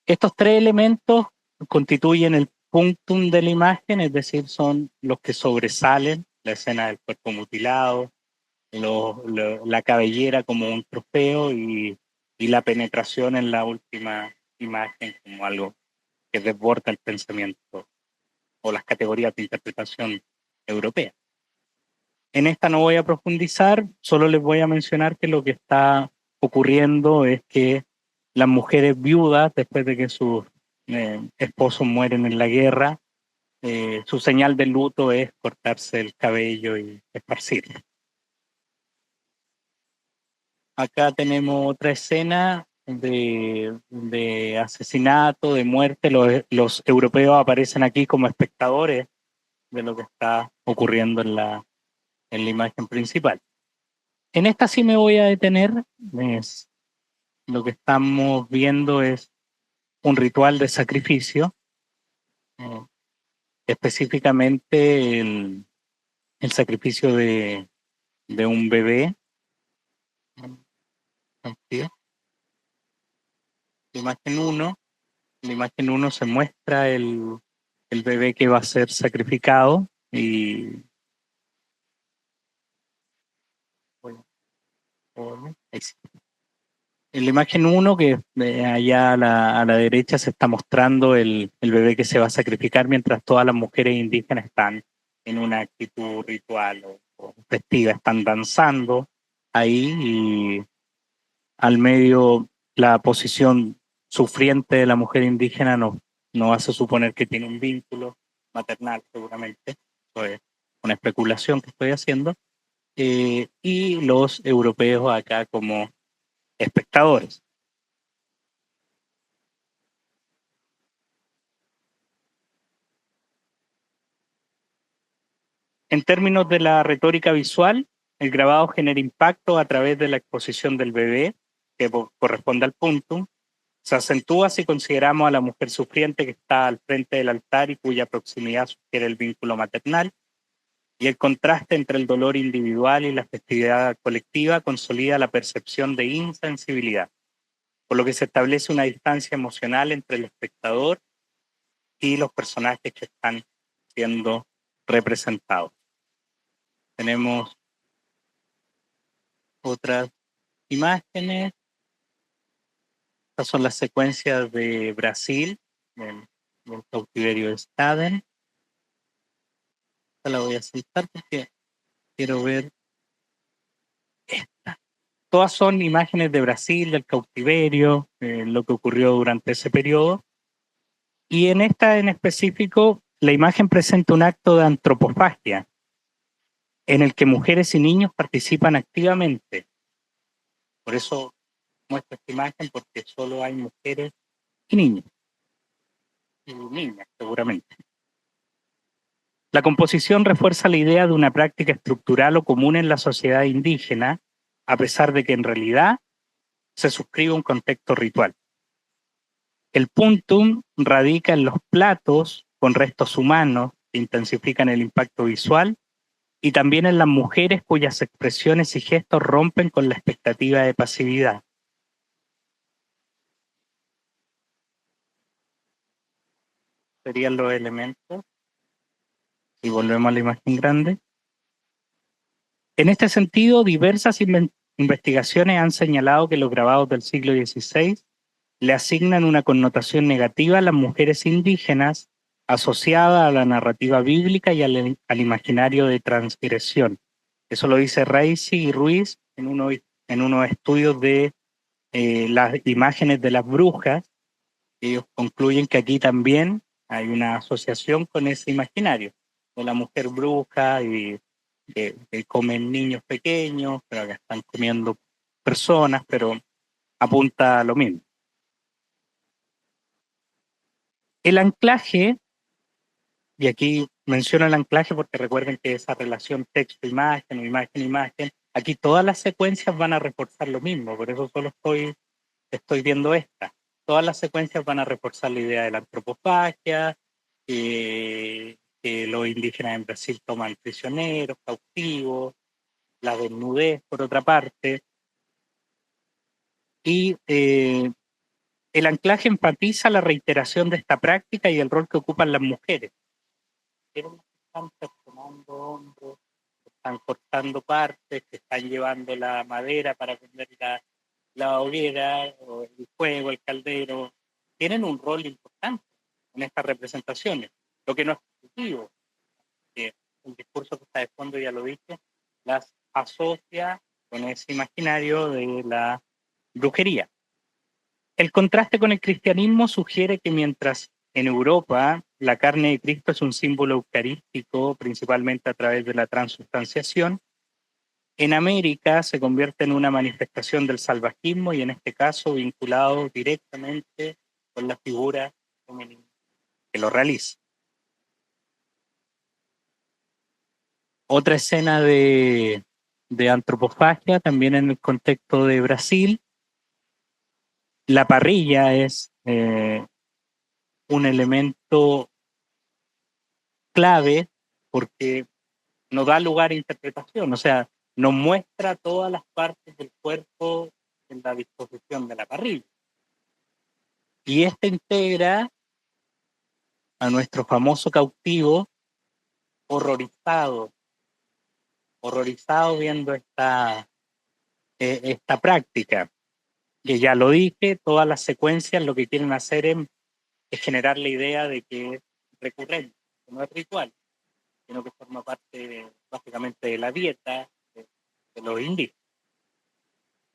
Estos tres elementos constituyen el punctum de la imagen, es decir, son los que sobresalen: la escena del cuerpo mutilado, la cabellera como un trofeo y la penetración en la última imagen como algo que desborda el pensamiento o las categorías de interpretación europea. En esta no voy a profundizar, solo les voy a mencionar que lo que está ocurriendo es que las mujeres viudas, después de que sus esposos mueren en la guerra, su señal de luto es cortarse el cabello y esparcirlo. Acá tenemos otra escena de asesinato, de muerte. Los europeos aparecen aquí como espectadores de lo que está ocurriendo en la imagen principal. En esta sí me voy a detener. Lo que estamos viendo es un ritual de sacrificio, específicamente el sacrificio de un bebé. La imagen 1 se muestra el bebé que va a ser sacrificado y en la imagen 1, que allá a la derecha se está mostrando el bebé que se va a sacrificar, mientras todas las mujeres indígenas están en una actitud ritual o festiva, están danzando ahí, y al medio la posición sufriente de la mujer indígena no hace suponer que tiene un vínculo maternal, seguramente. Eso es una especulación que estoy haciendo. Y los europeos acá como espectadores. En términos de la retórica visual, el grabado genera impacto a través de la exposición del bebé, que corresponde al puntum. Se acentúa si consideramos a la mujer sufriente que está al frente del altar y cuya proximidad sugiere el vínculo maternal, y el contraste entre el dolor individual y la festividad colectiva consolida la percepción de insensibilidad, por lo que se establece una distancia emocional entre el espectador y los personajes que están siendo representados. Tenemos otras imágenes. Estas son las secuencias de Brasil, del cautiverio de Staden. Esta la voy a saltar porque quiero ver esta. Todas son imágenes de Brasil, del cautiverio, lo que ocurrió durante ese periodo. Y en esta en específico, la imagen presenta un acto de antropofagia, en el que mujeres y niños participan activamente. Por eso muestro esta imagen, porque solo hay mujeres y niños. Y niñas, seguramente. La composición refuerza la idea de una práctica estructural o común en la sociedad indígena, a pesar de que en realidad se suscribe un contexto ritual. El puntum radica en los platos con restos humanos que intensifican el impacto visual y también en las mujeres cuyas expresiones y gestos rompen con la expectativa de pasividad. Serían los elementos. Y volvemos a la imagen grande. En este sentido, diversas investigaciones han señalado que los grabados del siglo XVI le asignan una connotación negativa a las mujeres indígenas asociada a la narrativa bíblica y al imaginario de transgresión. Eso lo dice Reisi y Ruiz en unos estudios de las imágenes de las brujas. Ellos concluyen que aquí también hay una asociación con ese imaginario de la mujer bruja y que comen niños pequeños, pero que están comiendo personas, pero apunta a lo mismo. El anclaje, y aquí menciono el anclaje porque recuerden que esa relación texto-imagen o imagen-imagen, aquí todas las secuencias van a reforzar lo mismo, por eso solo estoy viendo esta. Todas las secuencias van a reforzar la idea de la antropofagia, que los indígenas en Brasil toman prisioneros, cautivos, la desnudez por otra parte, y el anclaje enfatiza la reiteración de esta práctica y el rol que ocupan las mujeres. Están perfumando hongos, están cortando partes, que están llevando la madera para prender la hoguera, o el fuego, el caldero, tienen un rol importante en estas representaciones, lo que no es positivo, que el discurso que está de fondo, ya lo dije, las asocia con ese imaginario de la brujería. El contraste con el cristianismo sugiere que mientras en Europa la carne de Cristo es un símbolo eucarístico, principalmente a través de la transubstanciación, en América se convierte en una manifestación del salvajismo y en este caso vinculado directamente con la figura femenina que lo realiza. Otra escena de antropofagia, también en el contexto de Brasil. La parrilla es un elemento clave porque no da lugar a interpretación, o sea, nos muestra todas las partes del cuerpo en la disposición de la parrilla. Y este integra a nuestro famoso cautivo horrorizado viendo esta práctica, que ya lo dije, todas las secuencias lo que quieren hacer es generar la idea de que es recurrente, que no es ritual, sino que forma parte básicamente de la dieta de los indígenas.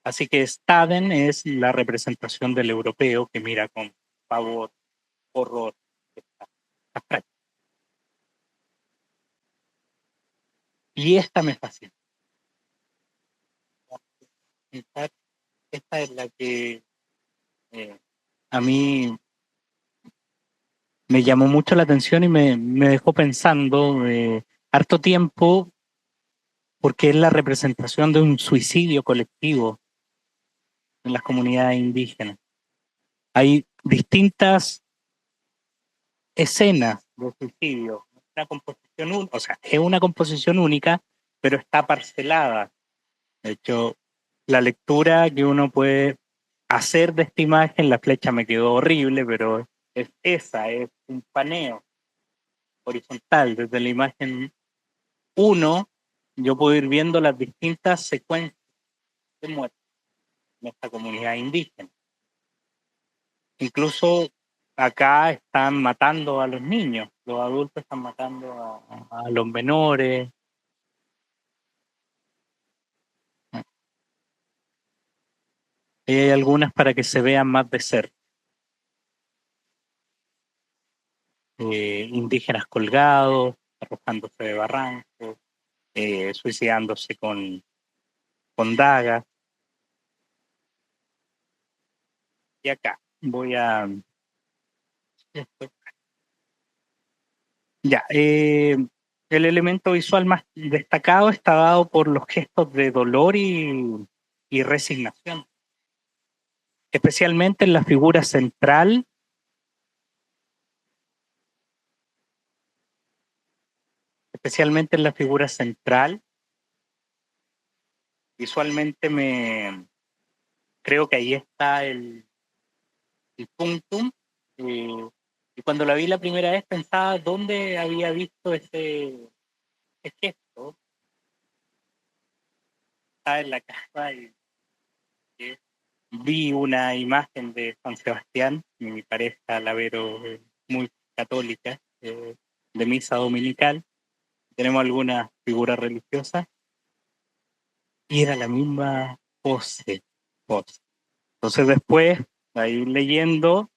Así que Staden es la representación del europeo que mira con pavor, horror esta práctica. Y esta me fascina. Esta es la que a mí me llamó mucho la atención y me dejó pensando harto tiempo, porque es la representación de un suicidio colectivo en las comunidades indígenas. Hay distintas escenas de suicidio, es una composición única, pero está parcelada. De hecho, la lectura que uno puede hacer de esta imagen, la flecha me quedó horrible, pero es un paneo horizontal. Desde la imagen 1, yo puedo ir viendo las distintas secuencias de muerte en esta comunidad indígena. Incluso acá están matando a los niños, los adultos están matando a los menores. Y hay algunas para que se vean más de cerca. Indígenas colgados, arrojándose de barrancos, suicidándose con dagas. Y acá voy a... Ya, El elemento visual más destacado está dado por los gestos de dolor y resignación, especialmente en la figura central. Especialmente en la figura central, visualmente creo que ahí está el punctum. Y cuando la vi la primera vez pensaba dónde había visto ese gesto. Estaba en la casa y vi una imagen de San Sebastián, mi pareja la veo muy católica, de misa dominical. Tenemos algunas figuras religiosas y era la misma pose. Entonces después, ahí leyendo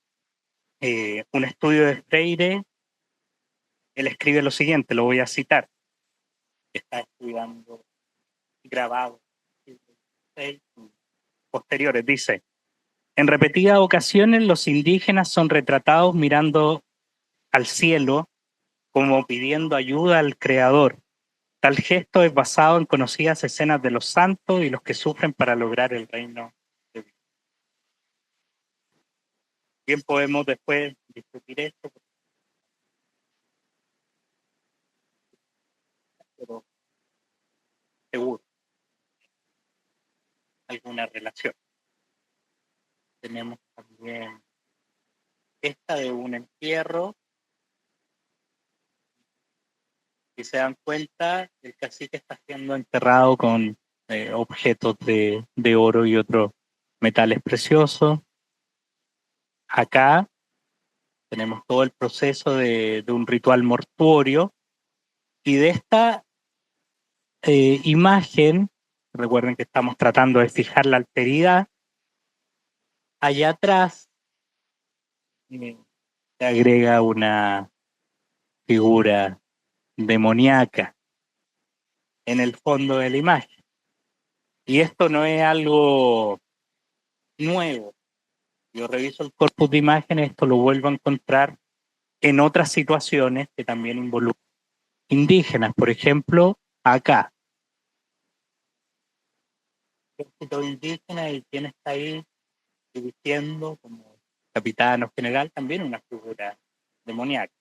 un estudio de Freire, él escribe lo siguiente, lo voy a citar, que está estudiando grabado posteriores, dice: en repetidas ocasiones los indígenas son retratados mirando al cielo como pidiendo ayuda al Creador. Tal gesto es basado en conocidas escenas de los santos y los que sufren para lograr el reino de Dios. Bien, podemos después discutir esto, pero seguro alguna relación. Tenemos también esta de un entierro. Si se dan cuenta, el cacique está siendo enterrado con objetos de oro y otros metales preciosos. Acá tenemos todo el proceso de un ritual mortuorio y de esta imagen, recuerden que estamos tratando de fijar la alteridad, allá atrás se agrega una figura demoníaca en el fondo de la imagen. Y esto no es algo nuevo. Yo reviso el corpus de imágenes, esto lo vuelvo a encontrar en otras situaciones que también involucran indígenas. Por ejemplo, acá. Ejército indígena y quién está ahí dirigiendo como capitán o general, también una figura demoníaca.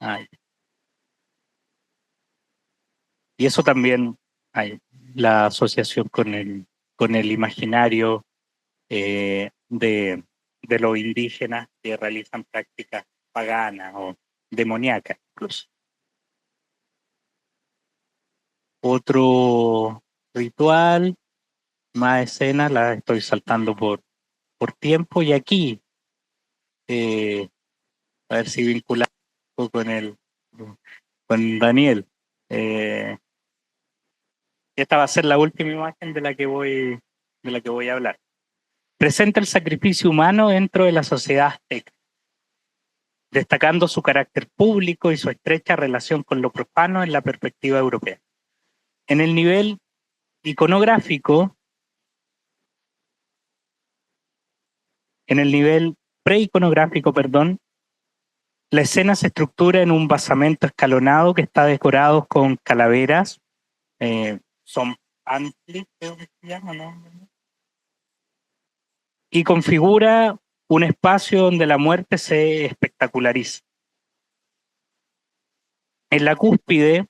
Ay. Y eso también hay la asociación con el imaginario de los indígenas que realizan prácticas paganas o demoníacas incluso. Otro ritual, más escenas, la estoy saltando por tiempo y aquí, a ver si vinculamos con Daniel. Esta va a ser la última imagen de la que voy a hablar. Presenta el sacrificio humano dentro de la sociedad azteca, destacando su carácter público y su estrecha relación con lo profano en la perspectiva europea. En el nivel iconográfico, en el nivel preiconográfico, perdón, la escena se estructura en un basamento escalonado que está decorado con calaveras, son pantli, creo que se llama, ¿no? Y configura un espacio donde la muerte se espectaculariza. En la cúspide,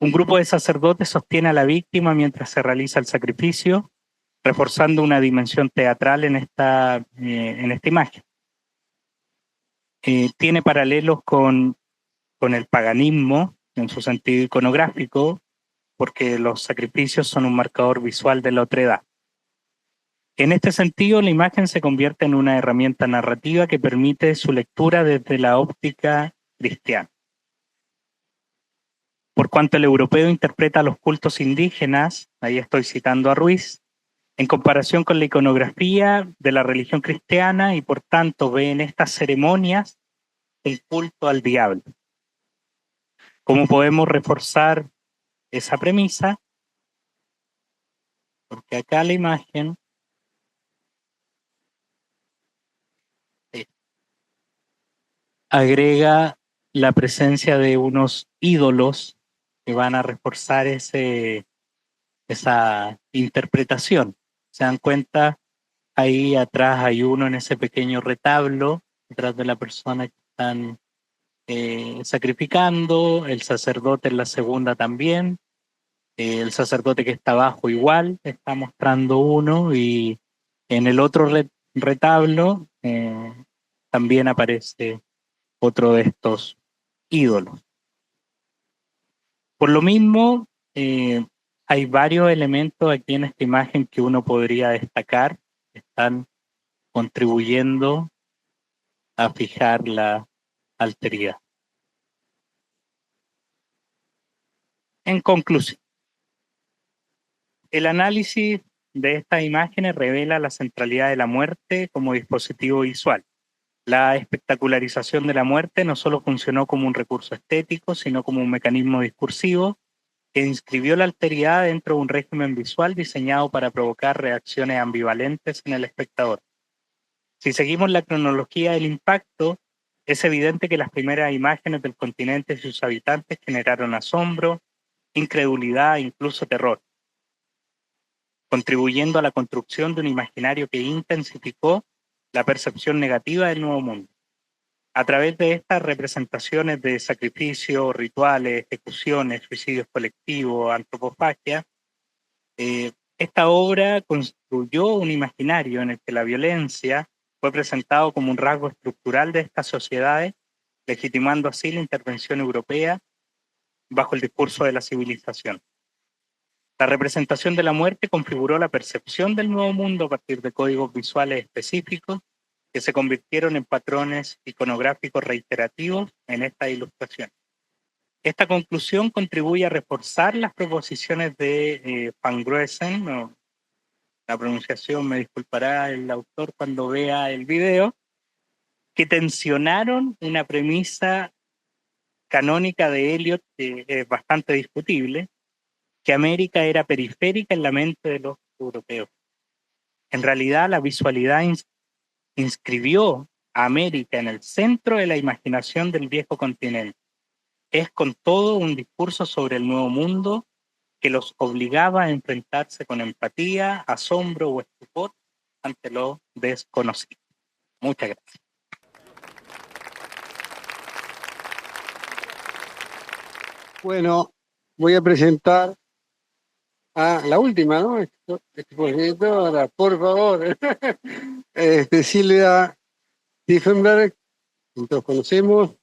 un grupo de sacerdotes sostiene a la víctima mientras se realiza el sacrificio, reforzando una dimensión teatral en esta imagen. Tiene paralelos con el paganismo en su sentido iconográfico, porque los sacrificios son un marcador visual de la otredad. En este sentido, la imagen se convierte en una herramienta narrativa que permite su lectura desde la óptica cristiana. Por cuanto el europeo interpreta los cultos indígenas, ahí estoy citando a Ruiz, en comparación con la iconografía de la religión cristiana y por tanto ve en estas ceremonias el culto al diablo. ¿Cómo podemos reforzar esa premisa? Porque acá la imagen agrega la presencia de unos ídolos que van a reforzar esa interpretación. ¿Se dan cuenta? Ahí atrás hay uno en ese pequeño retablo, detrás de la persona que están sacrificando, el sacerdote en la segunda también, el sacerdote que está abajo igual, está mostrando uno, y en el otro retablo también aparece otro de estos ídolos. Por lo mismo, hay varios elementos aquí en esta imagen que uno podría destacar, que están contribuyendo a fijar la alteridad. En conclusión, el análisis de estas imágenes revela la centralidad de la muerte como dispositivo visual. La espectacularización de la muerte no solo funcionó como un recurso estético, sino como un mecanismo discursivo que inscribió la alteridad dentro de un régimen visual diseñado para provocar reacciones ambivalentes en el espectador. Si seguimos la cronología del impacto, es evidente que las primeras imágenes del continente y sus habitantes generaron asombro, incredulidad e incluso terror, contribuyendo a la construcción de un imaginario que intensificó la percepción negativa del Nuevo Mundo. A través de estas representaciones de sacrificios, rituales, ejecuciones, suicidios colectivos, antropofagia, esta obra construyó un imaginario en el que la violencia fue presentado como un rasgo estructural de estas sociedades, legitimando así la intervención europea bajo el discurso de la civilización. La representación de la muerte configuró la percepción del Nuevo Mundo a partir de códigos visuales específicos que se convirtieron en patrones iconográficos reiterativos en esta ilustración. Esta conclusión contribuye a reforzar las proposiciones de Van Gruesen, no, la pronunciación me disculpará el autor cuando vea el video, que tensionaron una premisa canónica de Eliot que es bastante discutible, que América era periférica en la mente de los europeos. En realidad, la visualidad inscribió a América en el centro de la imaginación del viejo continente. Es con todo un discurso sobre el nuevo mundo que los obligaba a enfrentarse con empatía, asombro o estupor ante lo desconocido. Muchas gracias. Bueno, voy a presentar a la última, ¿no? Expositora, por favor. Silvia Tiefenberg, que todos conocemos,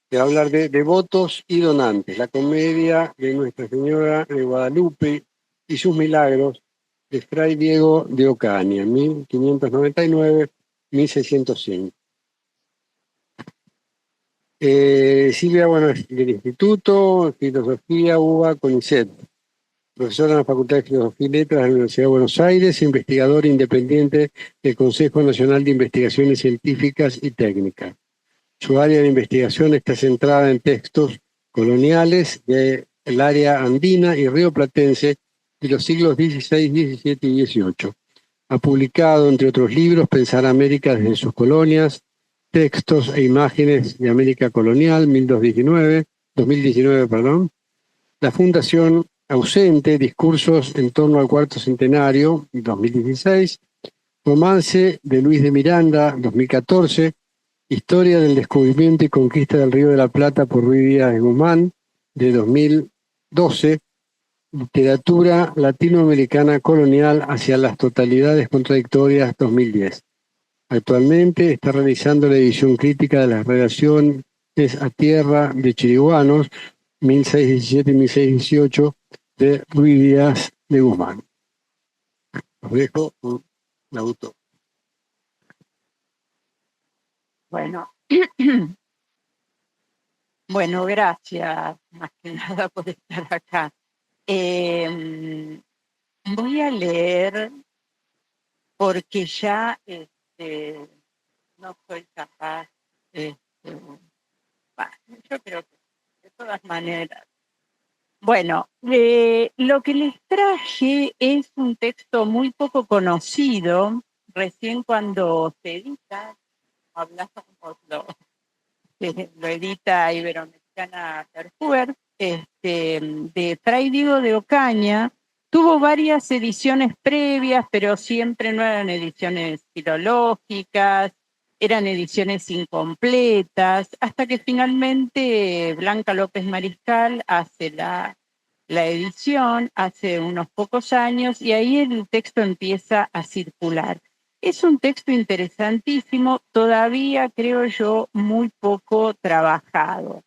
que va a hablar de Devotos y Donantes, la comedia de Nuestra Señora de Guadalupe y sus milagros, de Fray Diego de Ocaña, 1599-1605. Silvia, bueno, es del Instituto Filosofía UBA CONICET, profesora en la Facultad de Filosofía y Letras de la Universidad de Buenos Aires, investigadora independiente del Consejo Nacional de Investigaciones Científicas y Técnicas. Su área de investigación está centrada en textos coloniales del área andina y rioplatense de los siglos XVI, XVII y XVIII. Ha publicado, entre otros libros, Pensar América desde sus colonias, Textos e Imágenes de América Colonial, 2019, la Fundación Ausente, Discursos en torno al Cuarto Centenario, 2016, Romance de Luis de Miranda, 2014, Historia del descubrimiento y conquista del Río de la Plata por Ruy Díaz de Guzmán, de 2012, Literatura latinoamericana colonial hacia las totalidades contradictorias, 2010. Actualmente está realizando la edición crítica de las relaciones a tierra de Chiriguanos, 1617 y 1618, de Ruy Díaz de Guzmán. Los dejo con la autora. Bueno, bueno, gracias más que nada por estar acá. Voy a leer porque ya no soy capaz, yo creo que de todas maneras. Bueno, lo que les traje es un texto muy poco conocido, recién cuando se edita, hablamos que lo edita Iberoamericana Perfuer, de Fray Diego de Ocaña. Tuvo varias ediciones previas, pero siempre no eran ediciones filológicas, eran ediciones incompletas, hasta que finalmente Blanca López Mariscal hace la edición hace unos pocos años y ahí el texto empieza a circular. Es un texto interesantísimo, todavía creo yo muy poco trabajado.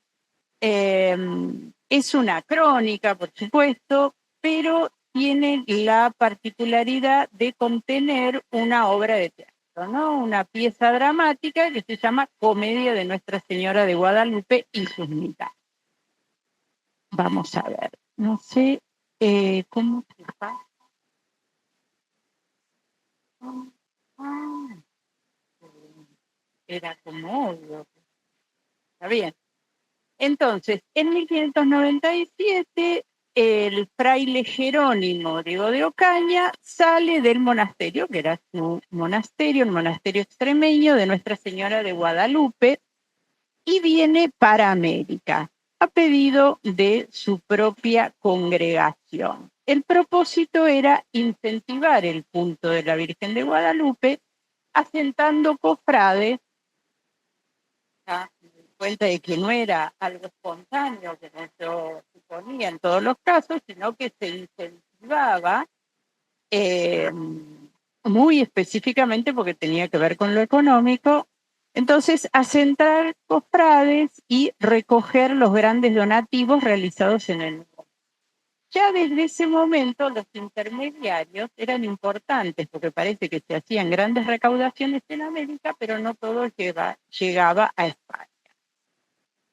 Es una crónica, por supuesto, pero tiene la particularidad de contener una obra de teatro, ¿no? Una pieza dramática que se llama Comedia de Nuestra Señora de Guadalupe y sus mitades. Vamos a ver, no sé cómo se pasa. Ah, era como obvio. Está bien. Entonces, en 1597, el fraile Jerónimo Diego de Ocaña sale del monasterio, que era su monasterio, el monasterio extremeño de Nuestra Señora de Guadalupe, y viene para América, a pedido de su propia congregación. El propósito era incentivar el culto de la Virgen de Guadalupe, asentando cofrades, cuenta de que no era algo espontáneo, que no se suponía en todos los casos, sino que se incentivaba muy específicamente porque tenía que ver con lo económico. Entonces, asentar cofrades y recoger los grandes donativos realizados en el mundo. Ya desde ese momento los intermediarios eran importantes porque parece que se hacían grandes recaudaciones en América, pero no todo llegaba a España.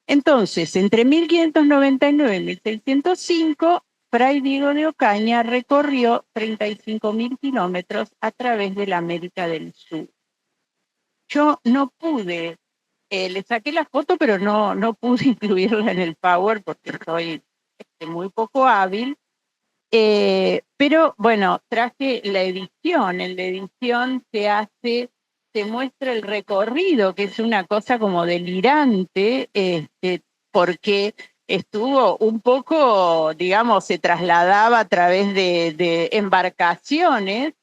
Entonces, entre 1599 y 1605, Fray Diego de Ocaña recorrió 35.000 kilómetros a través de la América del Sur. Yo no pude, le saqué la foto, pero no pude incluirla en el Power porque soy muy poco hábil. Pero bueno, traje la edición. En la edición se muestra el recorrido, que es una cosa como delirante, porque estuvo un poco, digamos, se trasladaba a través de embarcaciones,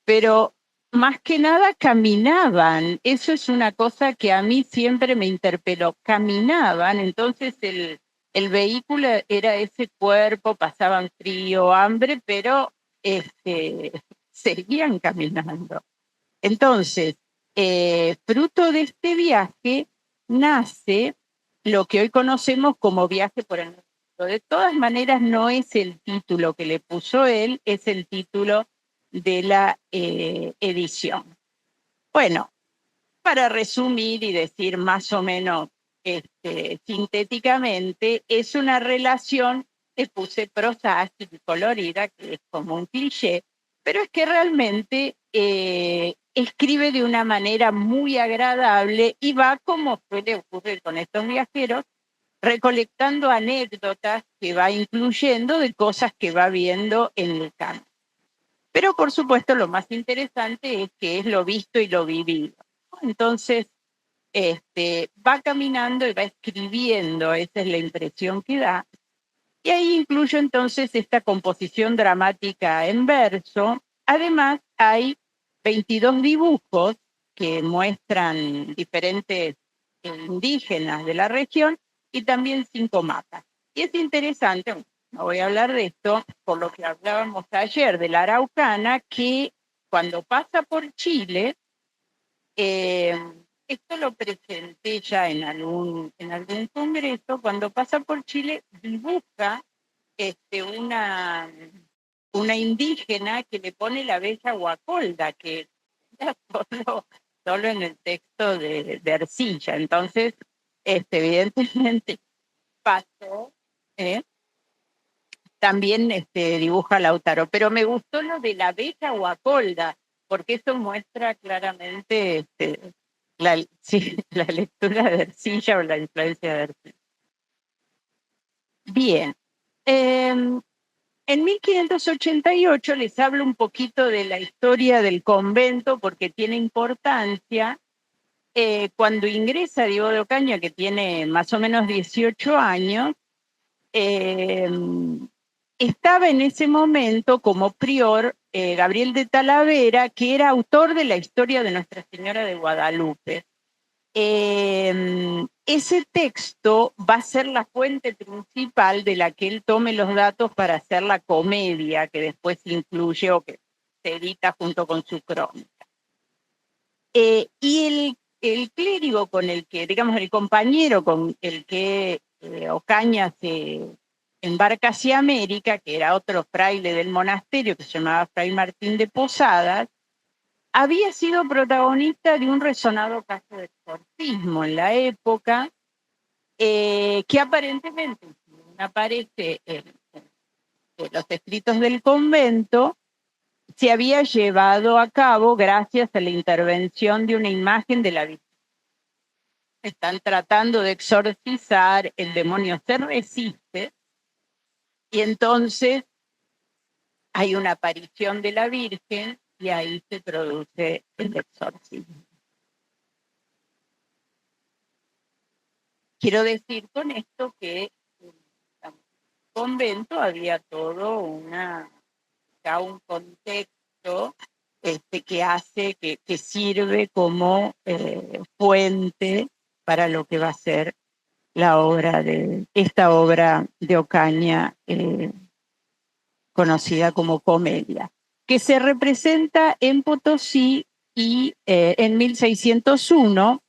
pero más que nada caminaban. Eso es una cosa que a mí siempre me interpeló. Caminaban, entonces el vehículo era ese cuerpo, pasaban frío, hambre, pero seguían caminando. Entonces, fruto de este viaje nace lo que hoy conocemos como viaje por el mundo. De todas maneras, no es el título que le puso él, es el título de la edición. Bueno, para resumir y decir más o menos sintéticamente, es una relación, le puse prosaica y colorida, que es como un cliché, pero es que realmente escribe de una manera muy agradable y va, como suele ocurrir con estos viajeros, recolectando anécdotas que va incluyendo de cosas que va viendo en el campo. Pero por supuesto lo más interesante es que es lo visto y lo vivido. Entonces, va caminando y va escribiendo, esa es la impresión que da. Y ahí incluyo entonces esta composición dramática en verso. Además, hay 22 dibujos que muestran diferentes indígenas de la región y también 5 mapas. Y es interesante, no voy a hablar de esto, por lo que hablábamos ayer de la Araucana, que cuando pasa por Chile, esto lo presenté ya en algún congreso, cuando pasa por Chile dibuja una indígena que le pone la bella Guacolda, que era solo en el texto de Ercilla. Entonces, evidentemente pasó, también dibuja Lautaro, pero me gustó lo de la bella Guacolda, porque eso muestra claramente la lectura de Ercilla o la influencia de Ercilla. Bien, en 1588 les hablo un poquito de la historia del convento porque tiene importancia. cuando ingresa Diego de Ocaña, que tiene más o menos 18 años, estaba en ese momento como prior Gabriel de Talavera, que era autor de la historia de Nuestra Señora de Guadalupe. Ese texto va a ser la fuente principal de la que él tome los datos para hacer la comedia que después incluye o que se edita junto con su crónica. Y el clérigo con el que, digamos, el compañero con el que Ocaña se embarca hacia América, que era otro fraile del monasterio que se llamaba Fray Martín de Posadas, había sido protagonista de un resonado caso de exorcismo en la época, que aparentemente aparece en los escritos del convento, se había llevado a cabo gracias a la intervención de una imagen de la Virgen. Están tratando de exorcizar, el demonio se resiste, y entonces hay una aparición de la Virgen y ahí se produce el exorcismo. Quiero decir con esto que en el convento había todo un contexto que hace, que sirve como fuente para lo que va a ser esta obra de Ocaña, conocida como comedia, que se representa en Potosí y en 1601,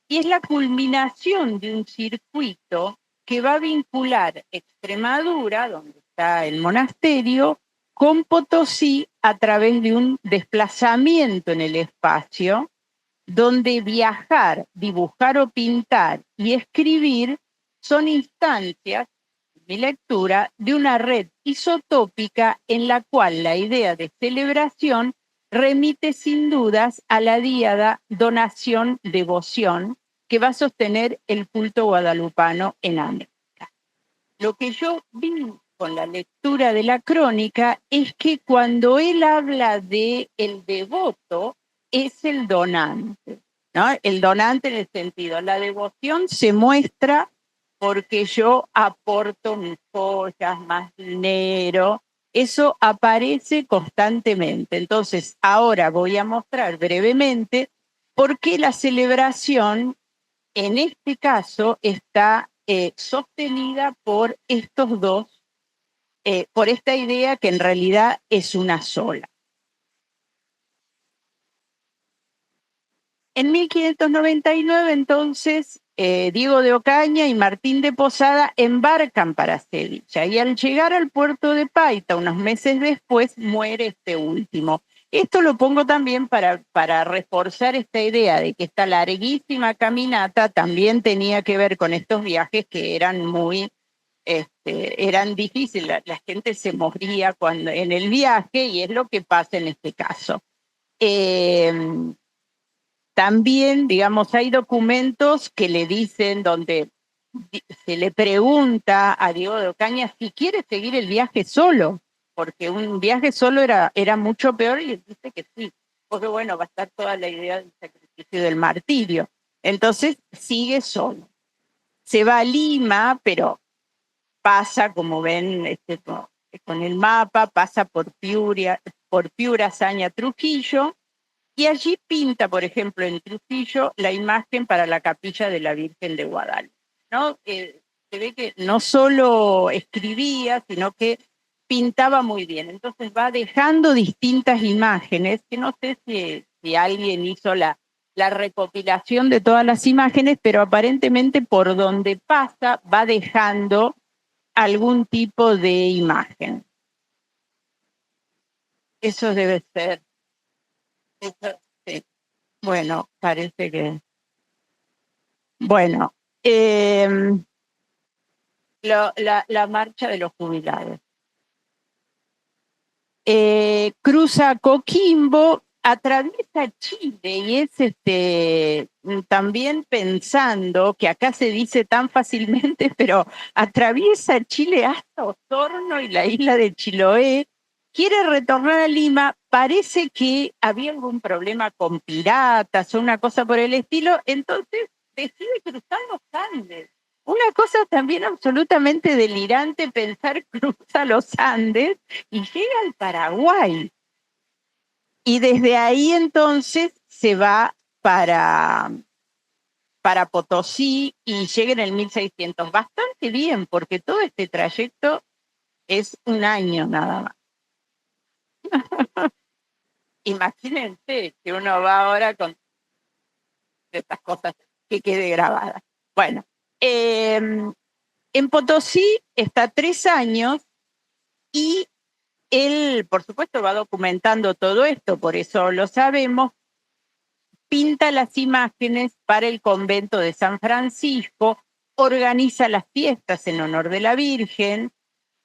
y es la culminación de un circuito que va a vincular Extremadura, donde está el monasterio, con Potosí a través de un desplazamiento en el espacio, donde viajar, dibujar o pintar y escribir son instancias, mi lectura, de una red isotópica en la cual la idea de celebración remite sin dudas a la díada donación-devoción que va a sostener el culto guadalupano en América. Lo que yo vi con la lectura de la crónica es que cuando él habla de el devoto, es el donante, ¿no? El donante en el sentido, la devoción se muestra porque yo aporto mis joyas, más dinero, eso aparece constantemente. Entonces, ahora voy a mostrar brevemente por qué la celebración, en este caso, está sostenida por estos dos, por esta idea que en realidad es una sola. En 1599, entonces, Diego de Ocaña y Martín de Posada embarcan para Sevilla, y al llegar al puerto de Paita, unos meses después, muere este último. Esto lo pongo también para reforzar esta idea de que esta larguísima caminata también tenía que ver con estos viajes que eran eran difíciles. La gente se moría en el viaje, y es lo que pasa en este caso. También, digamos, hay documentos que le dicen, donde se le pregunta a Diego de Ocaña si quiere seguir el viaje solo, porque un viaje solo era mucho peor, y él dice que sí, porque bueno, va a estar toda la idea del sacrificio del martirio. Entonces sigue solo. Se va a Lima, pero pasa, como ven con el mapa, pasa por Piura, Saña, Trujillo, y allí pinta, por ejemplo, en Trujillo, la imagen para la capilla de la Virgen de Guadalupe, ¿no? Se ve que no solo escribía, sino que pintaba muy bien. Entonces va dejando distintas imágenes, que no sé si alguien hizo la recopilación de todas las imágenes, pero aparentemente por donde pasa va dejando algún tipo de imagen. Eso debe ser. Eso, sí. Bueno, parece que... Bueno, la marcha de los jubilados. Cruza Coquimbo, atraviesa Chile, y es también pensando que acá se dice tan fácilmente, pero atraviesa Chile hasta Osorno y la isla de Chiloé, quiere retornar a Lima parece que había algún problema con piratas o una cosa por el estilo, entonces decide cruzar los Andes. Una cosa también absolutamente delirante pensar cruza los Andes y llega al Paraguay. Y desde ahí entonces se va para Potosí y llega en el 1600. Bastante bien, porque todo este trayecto es un año nada más. Imagínense que uno va ahora con estas cosas que quede grabada. Bueno, en Potosí está 3 años y él, por supuesto, va documentando todo esto, por eso lo sabemos, pinta las imágenes para el convento de San Francisco, organiza las fiestas en honor de la Virgen,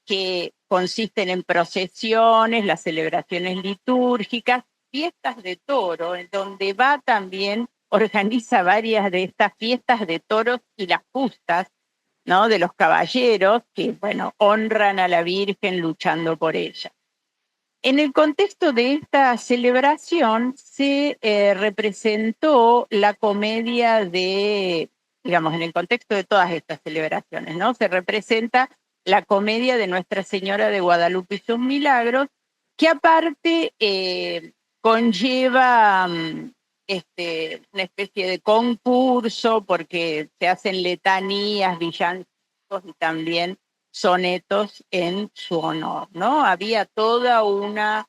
que consisten en procesiones, las celebraciones litúrgicas, fiestas de toro, en donde va también, organiza varias de estas fiestas de toros y las justas, ¿no? De los caballeros que, bueno, honran a la Virgen luchando por ella. En el contexto de esta celebración se representó la comedia de, digamos, en el contexto de todas estas celebraciones, ¿no? Se representa la comedia de Nuestra Señora de Guadalupe y sus milagros, que aparte conlleva una especie de concurso, porque se hacen letanías, villancicos y también sonetos en su honor, ¿no? Había toda una,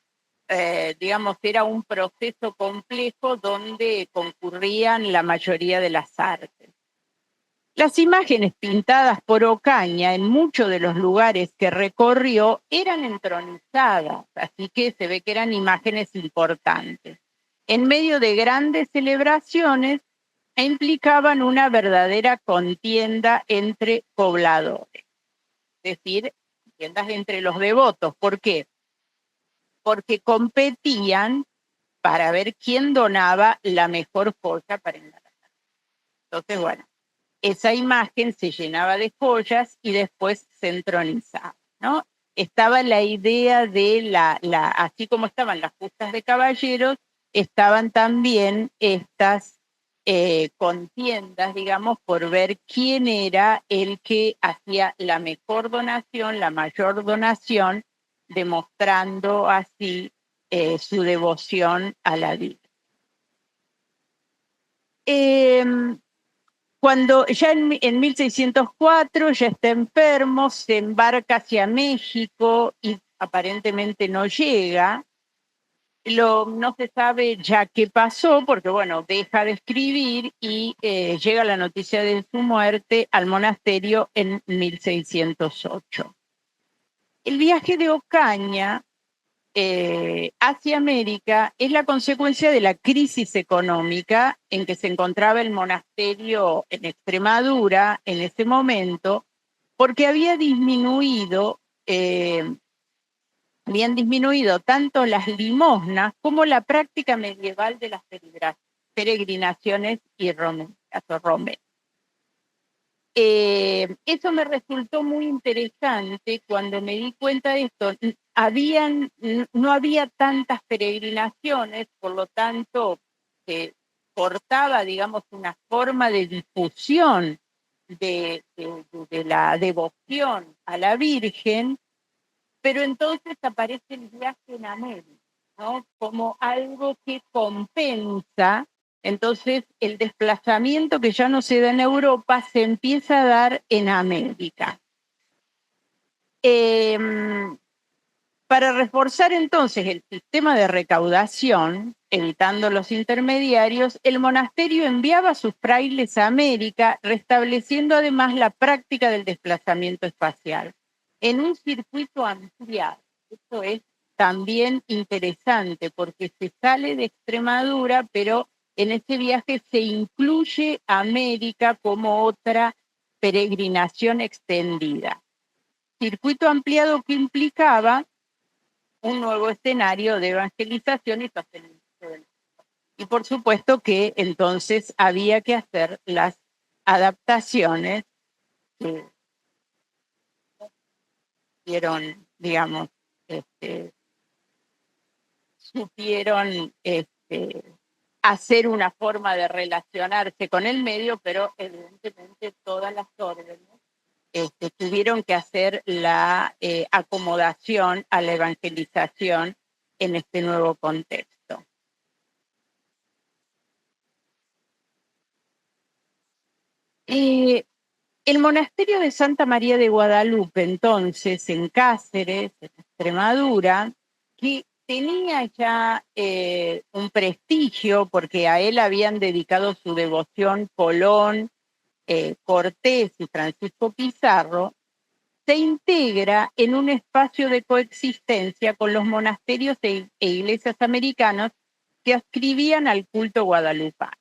digamos, era un proceso complejo donde concurrían la mayoría de las artes. Las imágenes pintadas por Ocaña en muchos de los lugares que recorrió eran entronizadas, así que se ve que eran imágenes importantes. En medio de grandes celebraciones implicaban una verdadera contienda entre pobladores. Es decir, tiendas entre los devotos. ¿Por qué? Porque competían para ver quién donaba la mejor joya para embarazar. Entonces, bueno, esa imagen se llenaba de joyas y después se entronizaba, ¿no? Estaba la idea de así como estaban las justas de caballeros, estaban también estas contiendas, digamos, por ver quién era el que hacía la mejor donación, la mayor donación, demostrando así su devoción a la vida. Cuando ya en 1604 ya está enfermo, se embarca hacia México y aparentemente no llega. No se sabe ya qué pasó, porque bueno, deja de escribir y llega la noticia de su muerte al monasterio en 1608. El viaje de Ocaña hacia América es la consecuencia de la crisis económica en que se encontraba el monasterio en Extremadura en ese momento, porque habían disminuido tanto las limosnas como la práctica medieval de las peregrinaciones y romerías. Eso me resultó muy interesante cuando me di cuenta de esto. No había tantas peregrinaciones, por lo tanto, se cortaba, digamos, una forma de difusión de la devoción a la Virgen, pero entonces aparece el viaje en América, ¿no? Como algo que compensa. Entonces, el desplazamiento que ya no se da en Europa se empieza a dar en América. Para reforzar entonces el sistema de recaudación, evitando los intermediarios, el monasterio enviaba a sus frailes a América, restableciendo además la práctica del desplazamiento espacial en un circuito ampliado. Esto es también interesante porque se sale de Extremadura, pero en ese viaje se incluye América como otra peregrinación extendida. Circuito ampliado que implicaba un nuevo escenario de evangelización y sostenimiento. Y por supuesto que entonces había que hacer las adaptaciones que dieron, digamos, supieron hacer una forma de relacionarse con el medio, pero evidentemente todas las órdenes tuvieron que hacer la acomodación a la evangelización en este nuevo contexto. El monasterio de Santa María de Guadalupe, entonces, en Cáceres, en Extremadura, que tenía ya un prestigio porque a él habían dedicado su devoción Colón, Cortés y Francisco Pizarro, se integra en un espacio de coexistencia con los monasterios e iglesias americanos que adscribían al culto guadalupano.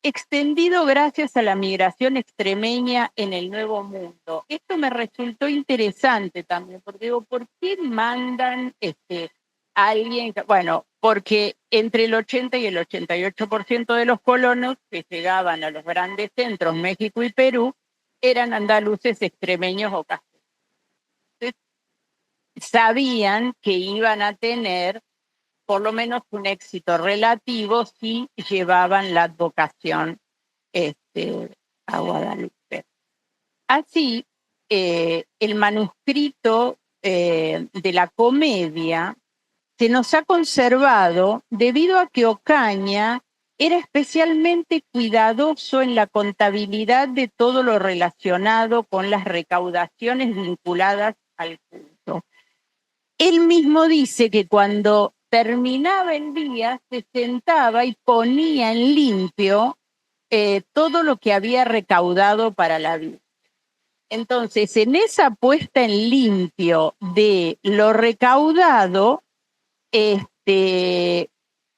Extendido gracias a la migración extremeña en el Nuevo Mundo. Esto me resultó interesante también, porque digo, ¿por qué mandan a alguien? Bueno, porque entre el 80 y el 88% de los colonos que llegaban a los grandes centros, México y Perú, eran andaluces, extremeños o castellanos. Entonces, sabían que iban a tener por lo menos un éxito relativo si llevaban la advocación a Guadalupe. Así, el manuscrito de la Comedia se nos ha conservado debido a que Ocaña era especialmente cuidadoso en la contabilidad de todo lo relacionado con las recaudaciones vinculadas al culto. Él mismo dice que cuando terminaba el día se sentaba y ponía en limpio todo lo que había recaudado para la vida. Entonces, en esa puesta en limpio de lo recaudado,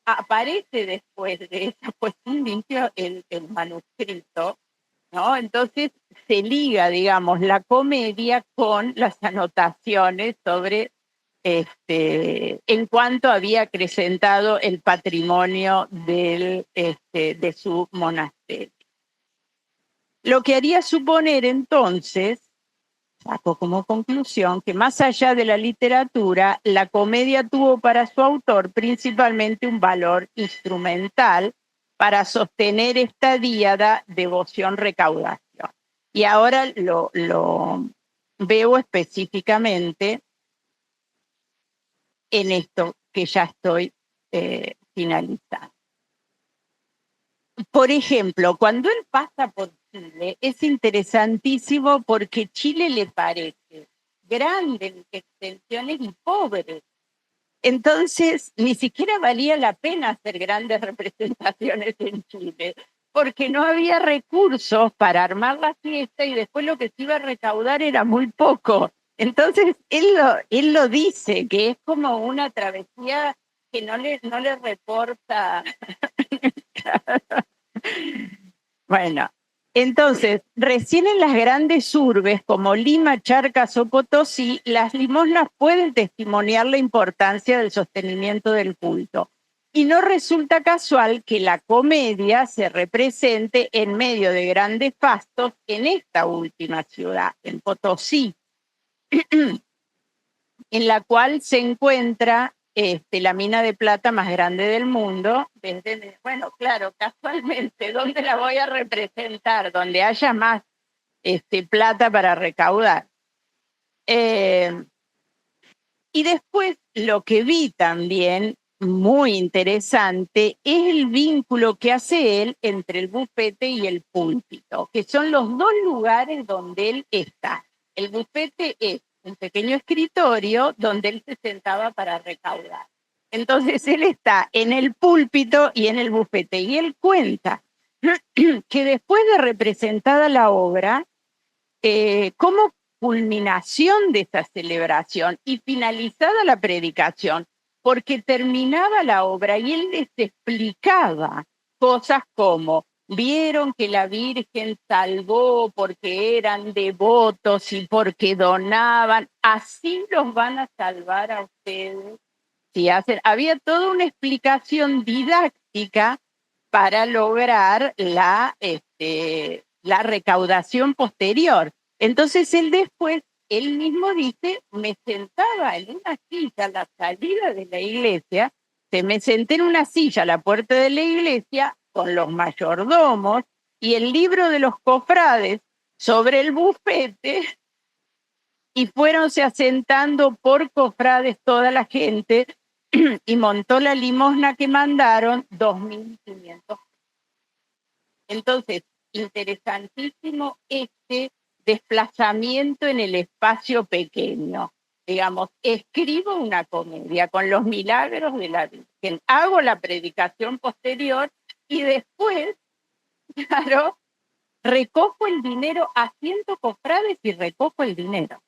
aparece después de esa puesta en limpio el manuscrito, ¿no? Entonces se liga, digamos, la Comedia con las anotaciones sobre en cuanto había acrecentado el patrimonio de su monasterio. Lo que haría suponer entonces, saco como conclusión, que más allá de la literatura, la Comedia tuvo para su autor principalmente un valor instrumental para sostener esta díada devoción-recaudación. Y ahora lo veo específicamente en esto que ya estoy finalizando. Por ejemplo, cuando él pasa por Chile, es interesantísimo porque Chile le parece grande en extensiones y pobre. Entonces, ni siquiera valía la pena hacer grandes representaciones en Chile, porque no había recursos para armar la fiesta y después lo que se iba a recaudar era muy poco. Entonces, él lo dice, que es como una travesía que no le reporta. Bueno, entonces, recién en las grandes urbes como Lima, Charcas o Potosí, las limosnas pueden testimoniar la importancia del sostenimiento del culto. Y no resulta casual que la Comedia se represente en medio de grandes fastos en esta última ciudad, en Potosí, en la cual se encuentra la mina de plata más grande del mundo. Bueno, claro, casualmente, ¿dónde la voy a representar? Donde haya más plata para recaudar. Y después lo que vi también muy interesante es el vínculo que hace él entre el bufete y el púlpito, que son los dos lugares donde él está. El bufete es un pequeño escritorio donde él se sentaba para recaudar. Entonces él está en el púlpito y en el bufete, y él cuenta que después de representada la obra, como culminación de esta celebración y finalizada la predicación, porque terminaba la obra y él les explicaba cosas como: vieron que la Virgen salvó porque eran devotos y porque donaban, así los van a salvar a ustedes. Si hacen. Había toda una explicación didáctica para lograr la recaudación posterior. Entonces él después él mismo dice, me sentaba en una silla a la salida de la iglesia, me senté en una silla a la puerta de la iglesia con los mayordomos y el libro de los cofrades sobre el bufete, y fuéronse asentando por cofrades toda la gente y montó la limosna que mandaron, 2.500. Entonces, interesantísimo este desplazamiento en el espacio pequeño. Digamos, escribo una comedia con los milagros de la Virgen, hago la predicación posterior y después, claro, recojo el dinero, asiento cofrades y recojo el dinero.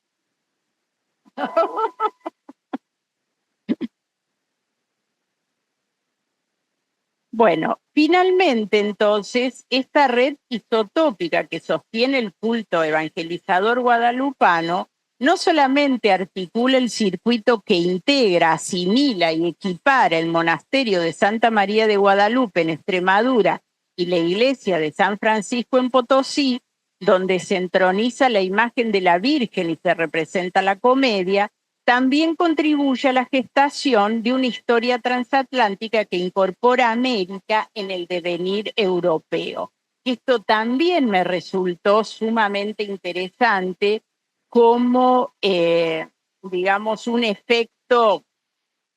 Bueno, finalmente entonces esta red isotópica que sostiene el culto evangelizador guadalupano no solamente articula el circuito que integra, asimila y equipara el monasterio de Santa María de Guadalupe en Extremadura y la iglesia de San Francisco en Potosí, donde se entroniza la imagen de la Virgen y se representa la comedia, también contribuye a la gestación de una historia transatlántica que incorpora a América en el devenir europeo. Esto también me resultó sumamente interesante como, digamos, un efecto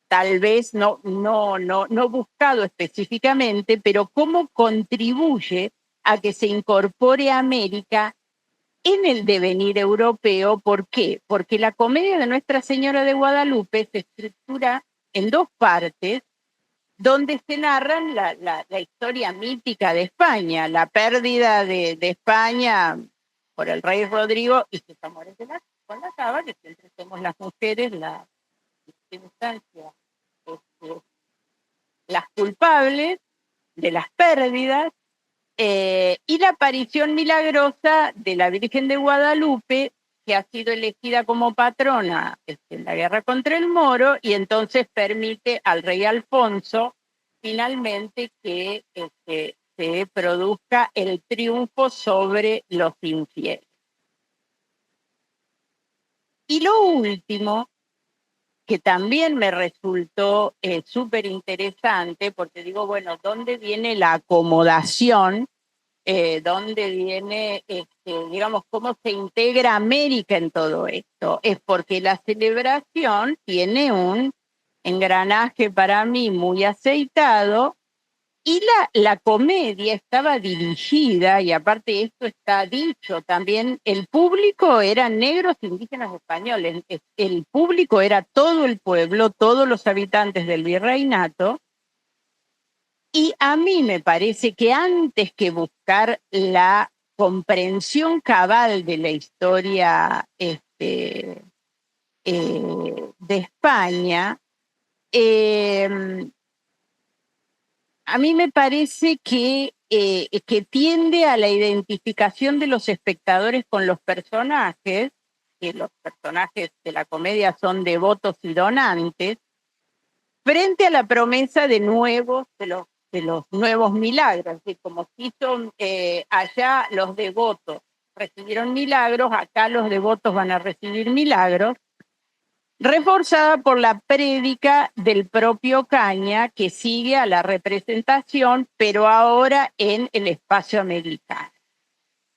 tal vez no buscado específicamente, pero cómo contribuye a que se incorpore a América en el devenir europeo. ¿Por qué? Porque la comedia de Nuestra Señora de Guadalupe se estructura en dos partes, donde se narran la historia mítica de España, la pérdida de España por el rey Rodrigo y sus amores con la cava, que siempre somos las mujeres las culpables de las pérdidas, y la aparición milagrosa de la Virgen de Guadalupe, que ha sido elegida como patrona en la guerra contra el Moro, y entonces permite al rey Alfonso finalmente que se produzca el triunfo sobre los infieles. Y lo último, que también me resultó súper interesante, porque digo, bueno, ¿dónde viene la acomodación? ¿Dónde viene, digamos, cómo se integra América en todo esto? Es porque la celebración tiene un engranaje para mí muy aceitado, y la comedia estaba dirigida, y aparte esto está dicho también, el público eran negros, indígenas, españoles, el público era todo el pueblo, todos los habitantes del virreinato, y a mí me parece que antes que buscar la comprensión cabal de la historia de España, a mí me parece que tiende a la identificación de los espectadores con los personajes, que los personajes de la comedia son devotos y donantes, frente a la promesa de los nuevos milagros, que como se hizo allá los devotos recibieron milagros, acá los devotos van a recibir milagros, reforzada por la prédica del propio Caña, que sigue a la representación, pero ahora en el espacio americano.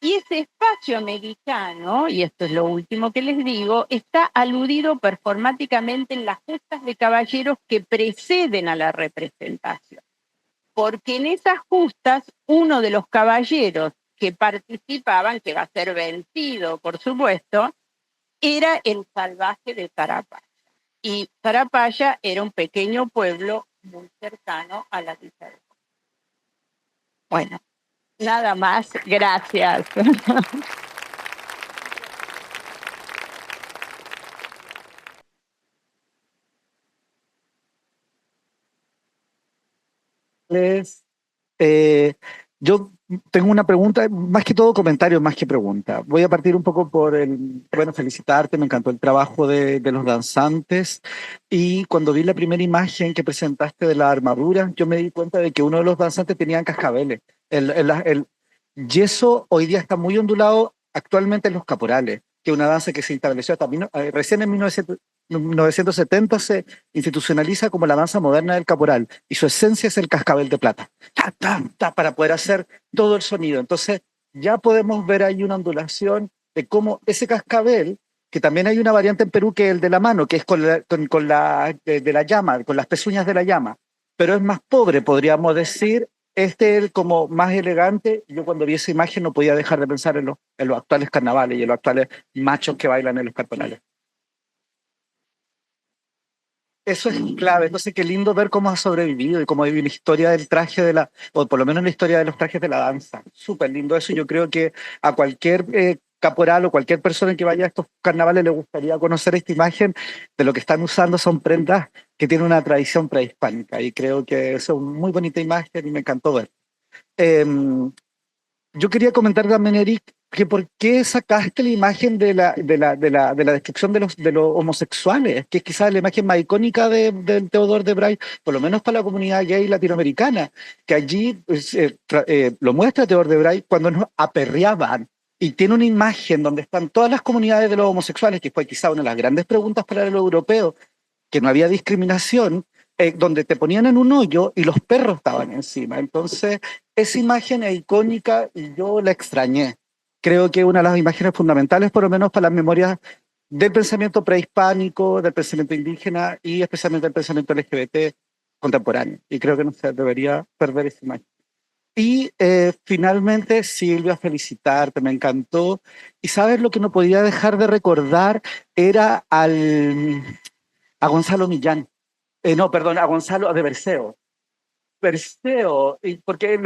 Y ese espacio americano, y esto es lo último que les digo, está aludido performáticamente en las justas de caballeros que preceden a la representación. Porque en esas justas, uno de los caballeros que participaban, que va a ser vencido, por supuesto, era el salvaje de Tarapaya. Y Tarapaya era un pequeño pueblo muy cercano a la villa de Córdoba. Bueno, nada más. Gracias. Yo tengo una pregunta, más que todo comentario, más que pregunta. Voy a partir un poco por felicitarte, me encantó el trabajo de los danzantes, y cuando vi la primera imagen que presentaste de la armadura, yo me di cuenta de que uno de los danzantes tenía cascabeles. El yeso hoy día está muy ondulado actualmente en los caporales, que es una danza que se estableció hasta recién en 1970 se institucionaliza como la danza moderna del caporal, y su esencia es el cascabel de plata, ta, ta, ta, para poder hacer todo el sonido. Entonces ya podemos ver ahí una ondulación de cómo ese cascabel, que también hay una variante en Perú que es el de la mano, que es de la llama, con las pezuñas de la llama, pero es más pobre, podríamos decir. Este es como más elegante. Yo cuando vi esa imagen no podía dejar de pensar en los actuales carnavales y en los actuales machos que bailan en los carnavales. Eso es clave. Entonces, qué lindo ver cómo ha sobrevivido y cómo hay una historia del traje o por lo menos la historia de los trajes de la danza. Súper lindo eso. Yo creo que a cualquier caporal o cualquier persona que vaya a estos carnavales le gustaría conocer esta imagen de lo que están usando. Son prendas que tienen una tradición prehispánica, y creo que eso es una muy bonita imagen y me encantó ver. Yo quería comentar también, Eric, que por qué sacaste la imagen de la descripción de los homosexuales, que es quizás la imagen más icónica del Theodore de Bray, por lo menos para la comunidad gay latinoamericana, que allí pues, lo muestra Theodore de Bray cuando nos aperreaban, y tiene una imagen donde están todas las comunidades de los homosexuales, que fue quizá una de las grandes preguntas para los europeos, que no había discriminación, donde te ponían en un hoyo y los perros estaban encima. Entonces, esa imagen es icónica y yo la extrañé. Creo que es una de las imágenes fundamentales, por lo menos para las memorias del pensamiento prehispánico, del pensamiento indígena y especialmente del pensamiento LGBT contemporáneo. Y creo que no se debería perder esa imagen. Y finalmente, Silvia, felicitarte, me encantó. Y sabes lo que no podía dejar de recordar era a Gonzalo Millán. No, perdón, a Gonzalo de Berceo. Berceo, porque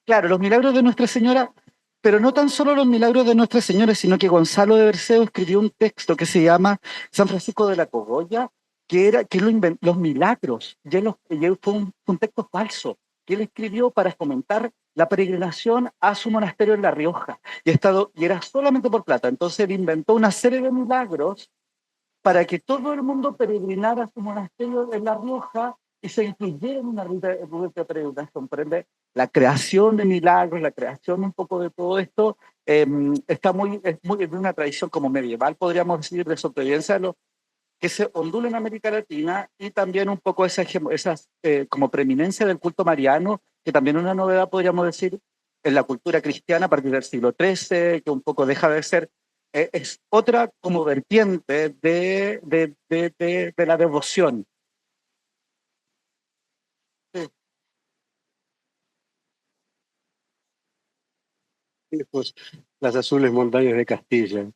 claro, los milagros de Nuestra Señora, pero no tan solo los milagros de Nuestra Señora, sino que Gonzalo de Berceo escribió un texto que se llama San Francisco de la Cogolla, que los milagros, fue un texto falso, que él escribió para fomentar la peregrinación a su monasterio en La Rioja, y era solamente por plata. Entonces él inventó una serie de milagros para que todo el mundo peregrinara a su monasterio en La Rioja y se incluyera en una ruta de peregrinación. Por ende, la creación de milagros, la creación un poco de todo esto, es de una tradición como medieval, podríamos decir, de sobrevivencia que se ondula en América Latina, y también un poco esa como preeminencia del culto mariano, que también es una novedad, podríamos decir, en la cultura cristiana a partir del siglo XIII, que un poco deja de ser, es otra como vertiente de la devoción. Sí. Pues, las azules montañas de Castilla.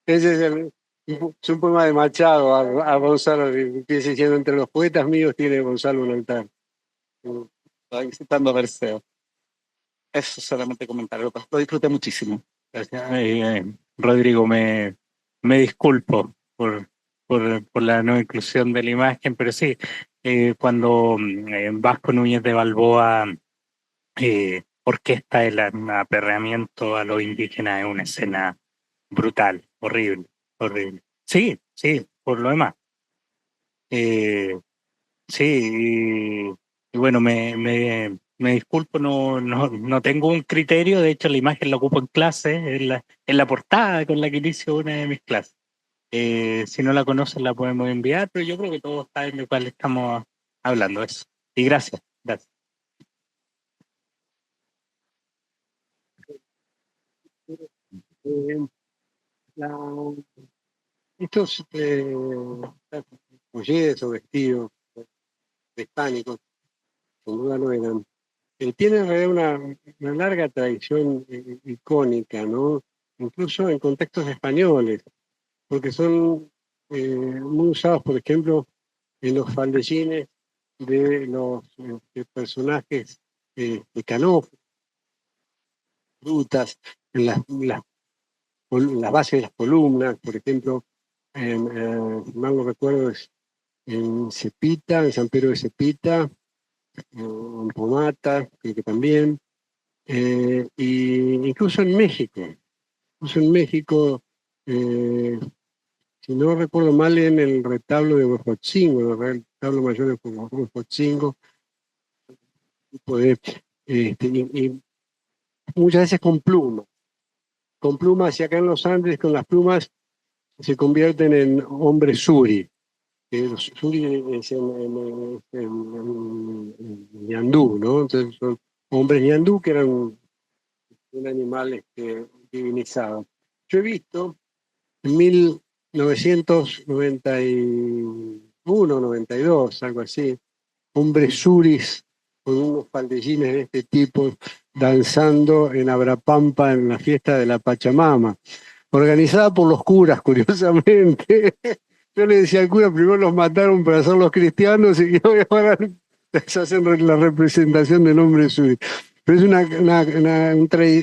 Ese es un poema de Machado a Gonzalo, que empieza diciendo: entre los poetas míos tiene Gonzalo un altar. Estoy citando a Berceo. Eso solamente comentarlo, lo disfruté muchísimo. Gracias. Rodrigo, me disculpo por la no inclusión de la imagen, pero sí, cuando Vasco Núñez de Balboa orquesta el aperreamiento a los indígenas, es una escena brutal, horrible, horrible. Sí, sí, por lo demás. Sí, y bueno, me disculpo, no tengo un criterio. De hecho, la imagen la ocupo en clase, en la portada con la que inicio una de mis clases. Si no la conocen, la podemos enviar, pero yo creo que todos saben de cuál estamos hablando. Eso. Y gracias, gracias. Estos folletos o vestidos prehispánicos, sin duda lo eran, tienen en realidad una larga tradición icónica, ¿no? Incluso en contextos españoles, porque son muy usados, por ejemplo, en los faldellines de los personajes de Canóforo, frutas, en las bases de las columnas, por ejemplo, si mal no recuerdo, es en Cepita, en San Pedro de Cepita, en Pomata, creo que también, y incluso en México. Si no recuerdo mal, en el retablo de Huejotzingo, el retablo mayor de Huejotzingo, y muchas veces con plumas, y acá en los Andes con las plumas se convierten en hombres suri. Los suri es en ñandú, ¿no? Entonces son hombres ñandú que eran un animal divinizado. Yo he visto en 1991, 92, algo así, hombres suris con unos faldellines de este tipo danzando en Abrapampa en la fiesta de la Pachamama, organizada por los curas, curiosamente. Yo le decía al cura, primero los mataron para hacer los cristianos y ahora les hacen la representación del hombre suri. Pero es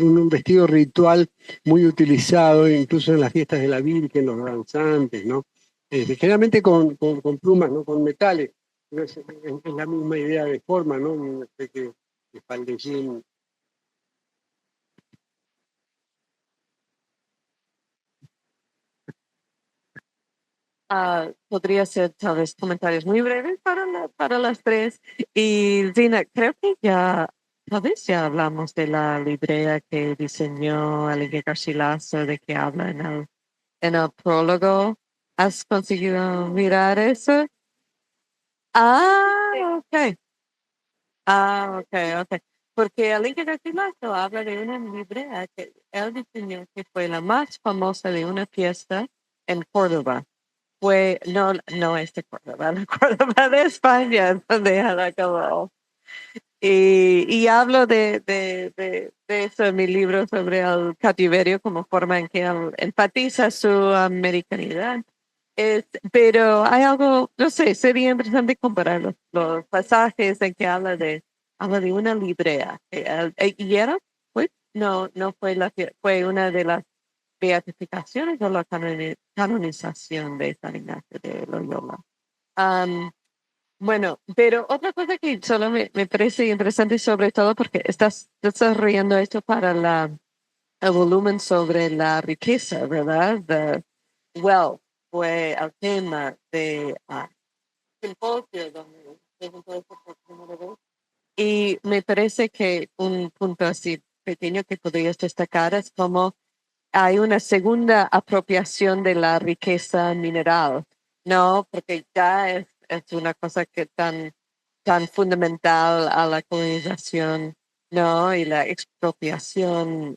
un vestido ritual muy utilizado, incluso en las fiestas de la Virgen, los danzantes, ¿no? Generalmente con plumas, ¿no? Con metales. Pero es la misma idea de forma, ¿no? Una especie de faldellín. Podría ser tal vez comentarios muy breves para las tres. Y Dina, creo que tal vez ya hablamos de la librea que diseñó Alige Garcilaso, de que habla en el prólogo. ¿Has conseguido mirar eso? Ok. Ok. Porque Alige Garcilaso habla de una librea que él diseñó, que fue la más famosa de una fiesta en Córdoba. No es de Córdoba, la Córdoba de España, donde él acabó. Y hablo de eso en mi libro sobre el cautiverio como forma en que él enfatiza su americanidad. Pero hay algo, no sé, sería interesante comparar los pasajes en que habla de una librea. Y era, pues, no fue fue una de las beatificaciones o la canonización de San Ignacio de Loyola. Bueno, pero otra cosa que solo me parece interesante, sobre todo porque estás desarrollando esto para el volumen sobre la riqueza, ¿verdad? The wealth fue el tema de simposio donde presentó esto por primera vez. Y me parece que un punto así pequeño que podrías destacar es como hay una segunda apropiación de la riqueza mineral, ¿no? Porque ya es una cosa que tan fundamental a la colonización, ¿no? Y la expropiación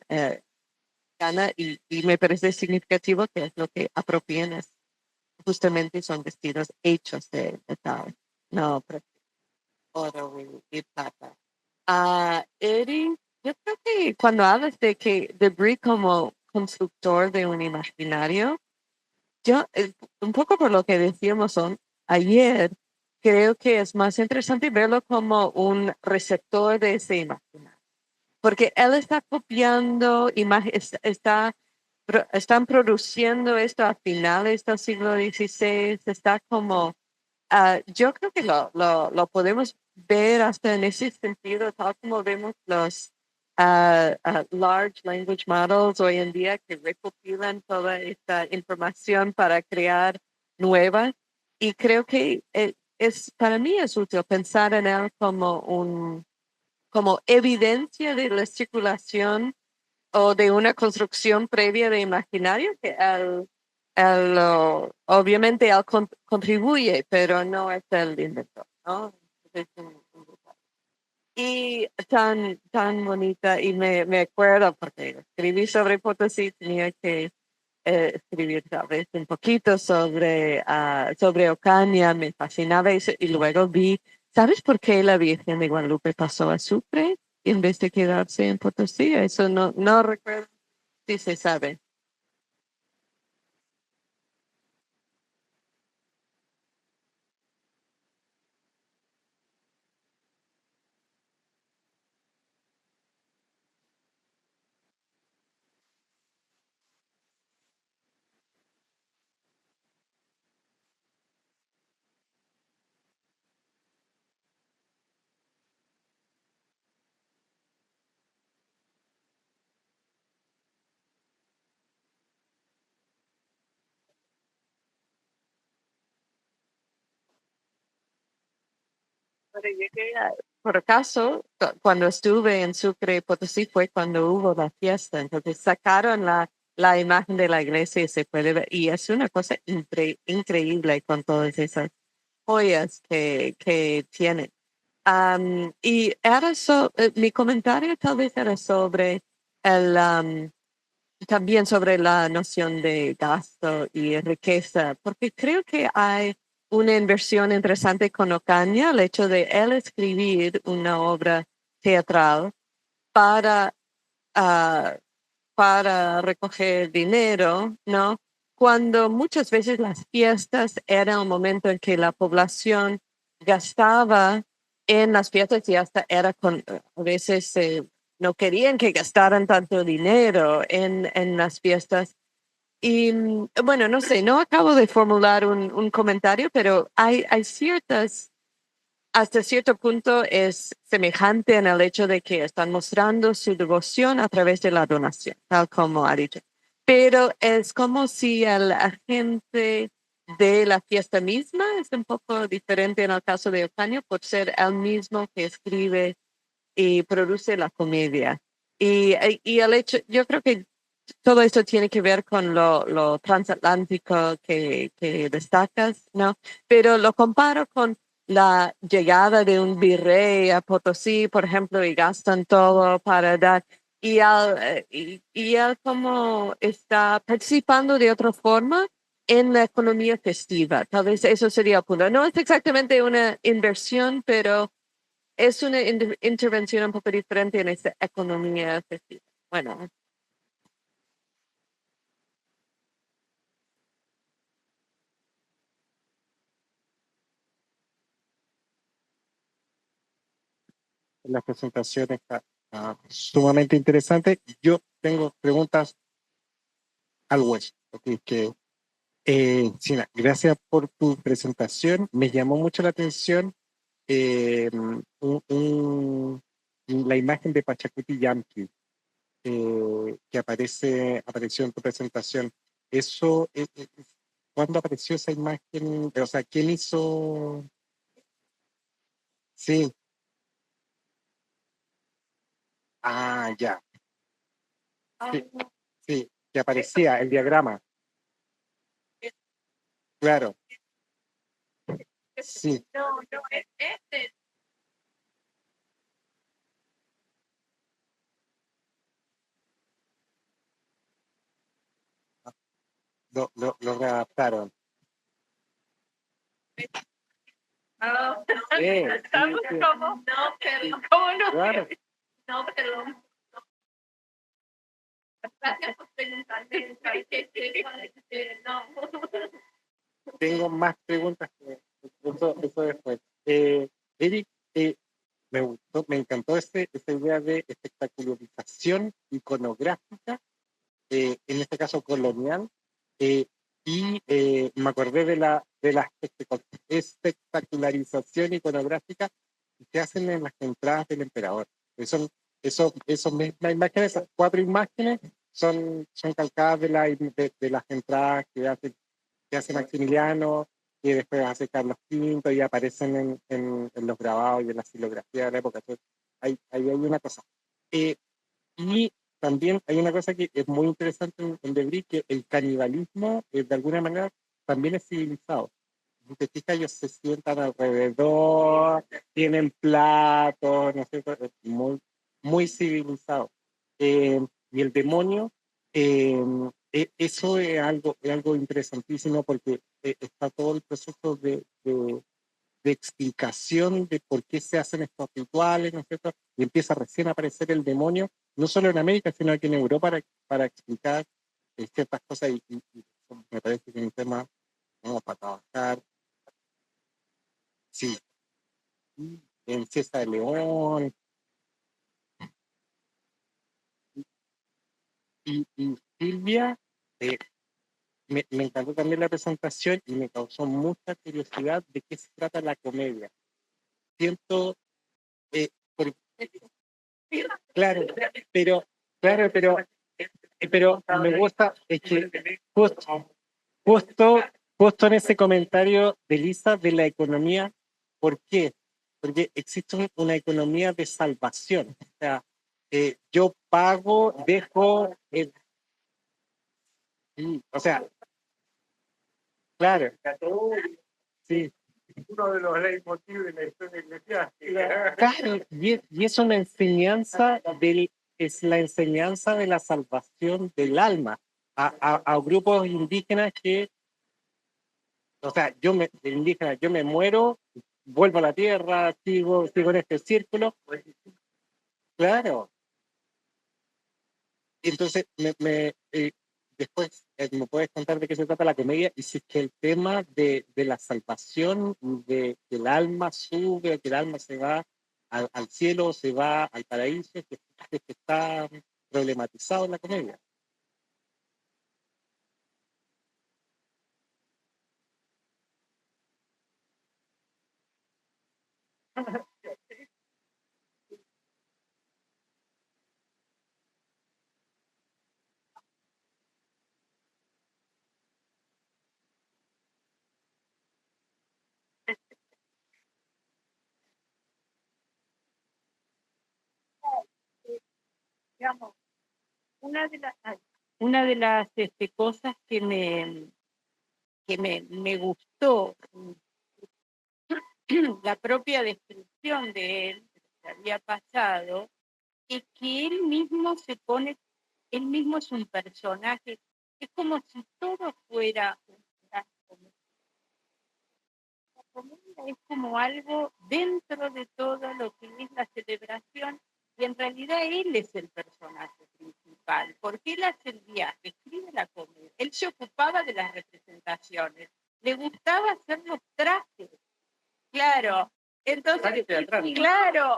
gana, y me parece significativo que es lo que apropian es justamente son vestidos hechos de metal, no oro y plata. Eri, yo creo que cuando hablas de que de Brie como constructor de un imaginario, yo, un poco por lo que decíamos ayer, creo que es más interesante verlo como un receptor de ese imaginario. Porque él está copiando imágenes, están produciendo esto a finales del siglo XVI, está como yo creo que lo podemos ver hasta en ese sentido, tal como vemos los large language models hoy en día que recopilan toda esta información para crear nuevas. Y creo que para mí es útil pensar en él como evidencia de la circulación o de una construcción previa de imaginario que obviamente él contribuye, pero no es el inventor, ¿no? Es y tan bonita, y me acuerdo porque escribí sobre Potosí, tenía que escribir tal vez un poquito sobre Ocaña, me fascinaba eso, y luego ¿sabes por qué la Virgen de Guadalupe pasó a Sucre en vez de quedarse en Potosí? Eso no recuerdo si se sabe. Pero llegué por acaso, cuando estuve en Sucre, Potosí, fue cuando hubo la fiesta. Entonces sacaron la imagen de la iglesia y se puede ver. Y es una cosa increíble con todas esas joyas que tienen. Y era mi comentario tal vez era sobre también sobre la noción de gasto y riqueza, porque creo que hay una inversión interesante con Ocaña, el hecho de él escribir una obra teatral para, ah, para recoger dinero, ¿no? Cuando muchas veces las fiestas eran un momento en que la población gastaba en las fiestas y hasta era a veces no querían que gastaran tanto dinero en las fiestas. Y bueno, no sé, no acabo de formular un comentario, pero hay ciertas hasta cierto punto es semejante en el hecho de que están mostrando su devoción a través de la donación, tal como ha dicho. Pero es como si el agente de la fiesta misma es un poco diferente en el caso de Ocaña por ser el mismo que escribe y produce la comedia. Y el hecho, yo creo que todo esto tiene que ver con lo transatlántico que destacas, ¿no? Pero lo comparo con la llegada de un virrey a Potosí, por ejemplo, y gastan todo para dar, y él como está participando de otra forma en la economía festiva. Tal vez eso sería el punto. No es exactamente una inversión, pero es una intervención un poco diferente en esta economía festiva. Bueno, La presentación está sumamente interesante. Yo tengo preguntas al hueso. Sina, gracias por tu presentación. Me llamó mucho la atención eh, la imagen de Pachacuti Yamki que apareció en tu presentación. Eso, ¿cuándo apareció esa imagen? O sea, ¿quién hizo? Sí, ya. Sí, sí, que aparecía el diagrama. Claro, sí. No, no, es este. Lo readaptaron. No, Sí, ¿sabes sí. cómo? No, pero ¿cómo no? Claro. No, pero gracias por preguntarme. No. Tengo más preguntas que eso después. Eric, me encantó esta idea de espectacularización iconográfica, en este caso colonial, me acordé de la espectacularización iconográfica que hacen en las entradas del emperador. Las imágenes, esas 4 imágenes son calcadas de las entradas que hace Maximiliano, y después hace Carlos V, y aparecen en los grabados y en la silografía de la época. Entonces, ahí hay una cosa. Y también hay una cosa que es muy interesante en Debris, que el canibalismo, de alguna manera, también es civilizado. Si te fijas, ellos se sientan alrededor, tienen platos, ¿no es cierto? Es muy, muy civilizado. Y el demonio, eh, eso es algo interesantísimo, porque está todo el proceso de explicación de por qué se hacen estos rituales, ¿no es cierto? Y empieza recién a aparecer el demonio, no solo en América, sino aquí en Europa, para explicar ciertas cosas, y me parece que es un tema, ¿no?, para trabajar. Sí, en César de León, y Silvia, eh, me encantó también la presentación y me causó mucha curiosidad de qué se trata la comedia. Siento, eh, por- claro, pero, claro, pero me gusta, es que justo, justo en ese comentario de Lisa de la economía, ¿por qué? Porque existe una economía de salvación. O sea, yo pago, dejo, Sí, o sea, claro, sí. Uno de los leitmotiv de la historia eclesiástica. Claro, y es una enseñanza es la enseñanza de la salvación del alma a grupos indígenas que, o sea, yo me muero, vuelvo a la tierra, sigo en este círculo. Claro. Entonces, después me puedes contar de qué se trata la comedia y si es que el tema de la salvación que el alma sube, que el alma se va al cielo, se va al paraíso, que está problematizado en la comedia. Digamos, una de las cosas que me gustó, la propia descripción de él, que había pasado, es que él mismo él mismo es un personaje, es como si todo fuera una comedia. La comedia es como algo dentro de todo lo que es la celebración, y en realidad él es el personaje principal, porque él hace el viaje, escribe la comedia, él se ocupaba de las representaciones, le gustaba hacer los trajes, claro. Entonces, claro,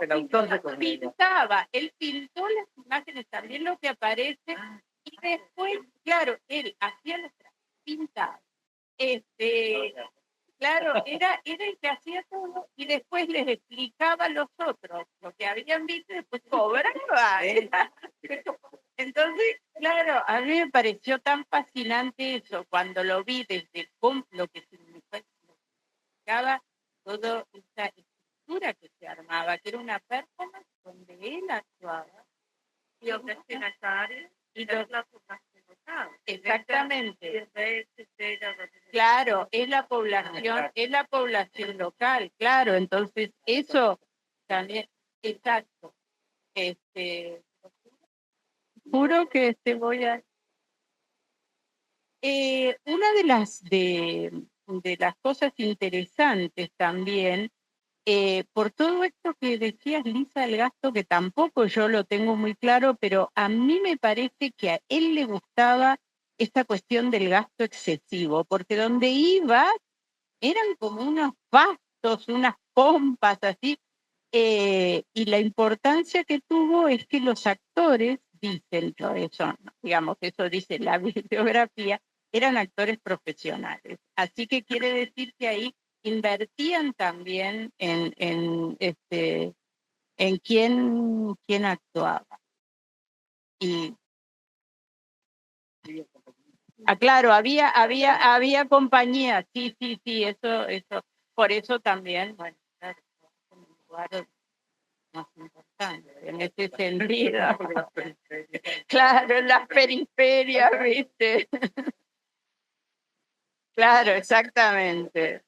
él pintó las imágenes, también lo que aparece, y después, claro, él hacía los trajes, pintaba. Claro, era el que hacía todo y después les explicaba a los otros lo que habían visto y después cobraba. Entonces, claro, a mí me pareció tan fascinante eso cuando lo vi desde lo que significaba toda esa estructura que se armaba, que era una performance donde él actuaba. Y los destinatarios y los exactamente. Claro, es la población local, claro, entonces eso también, exacto. Juro que voy a una de las cosas interesantes también, por todo esto que decías, Lisa, el gasto, que tampoco yo lo tengo muy claro, pero a mí me parece que a él le gustaba esta cuestión del gasto excesivo, porque donde iba eran como unos fastos, unas pompas así, y la importancia que tuvo es que los actores, dicen todo eso, ¿no? Digamos, eso dice la bibliografía, eran actores profesionales. Así que quiere decir que ahí invertían también en quién actuaba. Y claro, había compañía, sí, eso, por eso también, bueno, claro, es un lugar más importante en ese sentido. Claro, en las periferias, ¿viste? Claro, exactamente.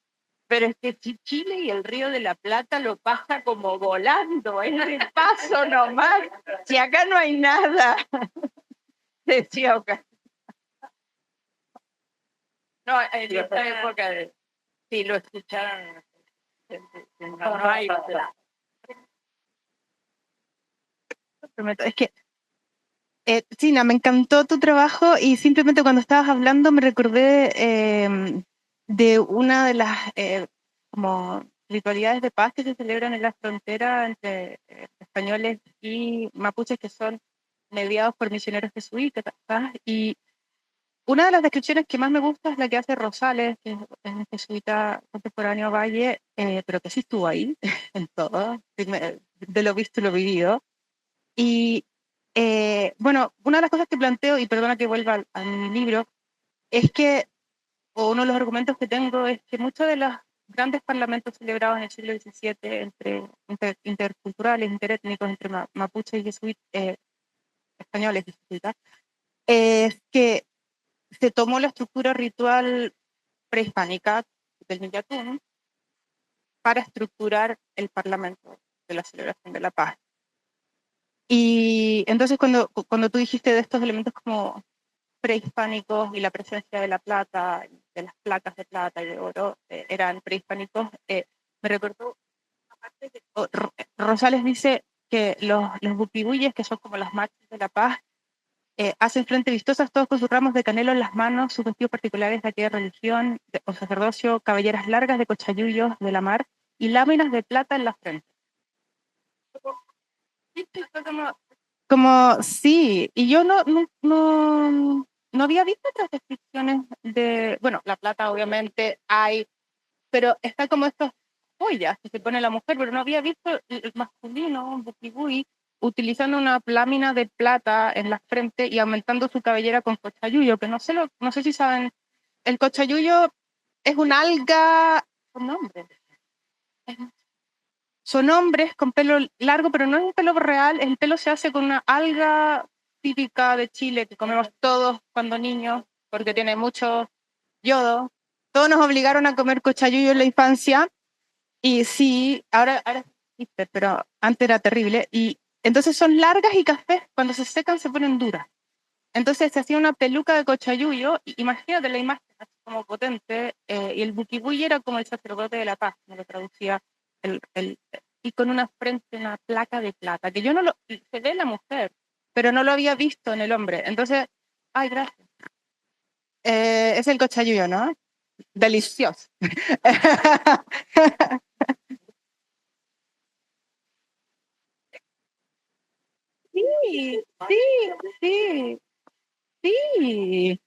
Pero es que Chile y el Río de la Plata lo pasa como volando, es el paso nomás. Si acá no hay nada, decía Oca. No, en esta época, sí, lo escucharon. No hay. Es que, Sina, me encantó tu trabajo y simplemente cuando estabas hablando me recordé de una de las como ritualidades de paz que se celebran en la frontera entre españoles y mapuches, que son mediados por misioneros jesuitas, y una de las descripciones que más me gusta es la que hace Rosales, que es un jesuita contemporáneo a Valle, pero que sí estuvo ahí en todo, de lo visto y lo vivido. Y bueno, una de las cosas que planteo, y perdona que vuelva a mi libro, es que, o uno de los argumentos que tengo es que muchos de los grandes parlamentos celebrados en el siglo XVII interculturales, interétnicos, entre mapuches y jesuitas, españoles y jesuitas, es que se tomó la estructura ritual prehispánica del Millatún para estructurar el Parlamento de la celebración de la paz. Y entonces cuando tú dijiste de estos elementos como prehispánicos y la presencia de la plata, de las placas de plata y de oro eran prehispánicos, me recordó una parte que Rosales dice que los buquibuyes, que son como las marchas de la paz, hacen frente vistosas todos con sus ramos de canelo en las manos, sus vestidos particulares de aquella religión o sacerdocio, cabelleras largas de cochayuyos de la mar y láminas de plata en la frente. Como sí, y yo no había visto otras descripciones de, bueno, la plata obviamente hay, pero está como estas joyas que se pone la mujer, pero no había visto el masculino, un buquibui, utilizando una lámina de plata en la frente y aumentando su cabellera con cochayuyo, que no sé si saben, el cochayuyo es un alga, un nombre. Son hombres con pelo largo, pero no es un pelo real, el pelo se hace con una alga típica de Chile que comemos todos cuando niños, porque tiene mucho yodo. Todos nos obligaron a comer cochayuyo en la infancia, y sí, ahora existe, pero antes era terrible. Y entonces son largas y cafés, cuando se secan se ponen duras. Entonces se hacía una peluca de cochayuyo, y imagínate la imagen, así como potente, y el buquibuy era como el sacerdote de la paz, me lo traducía y con una frente, una placa de plata, que yo no lo, se ve en la mujer, pero no lo había visto en el hombre. Entonces, ay, gracias. Es el cochayuyo, ¿no? Delicioso. Sí, sí, sí.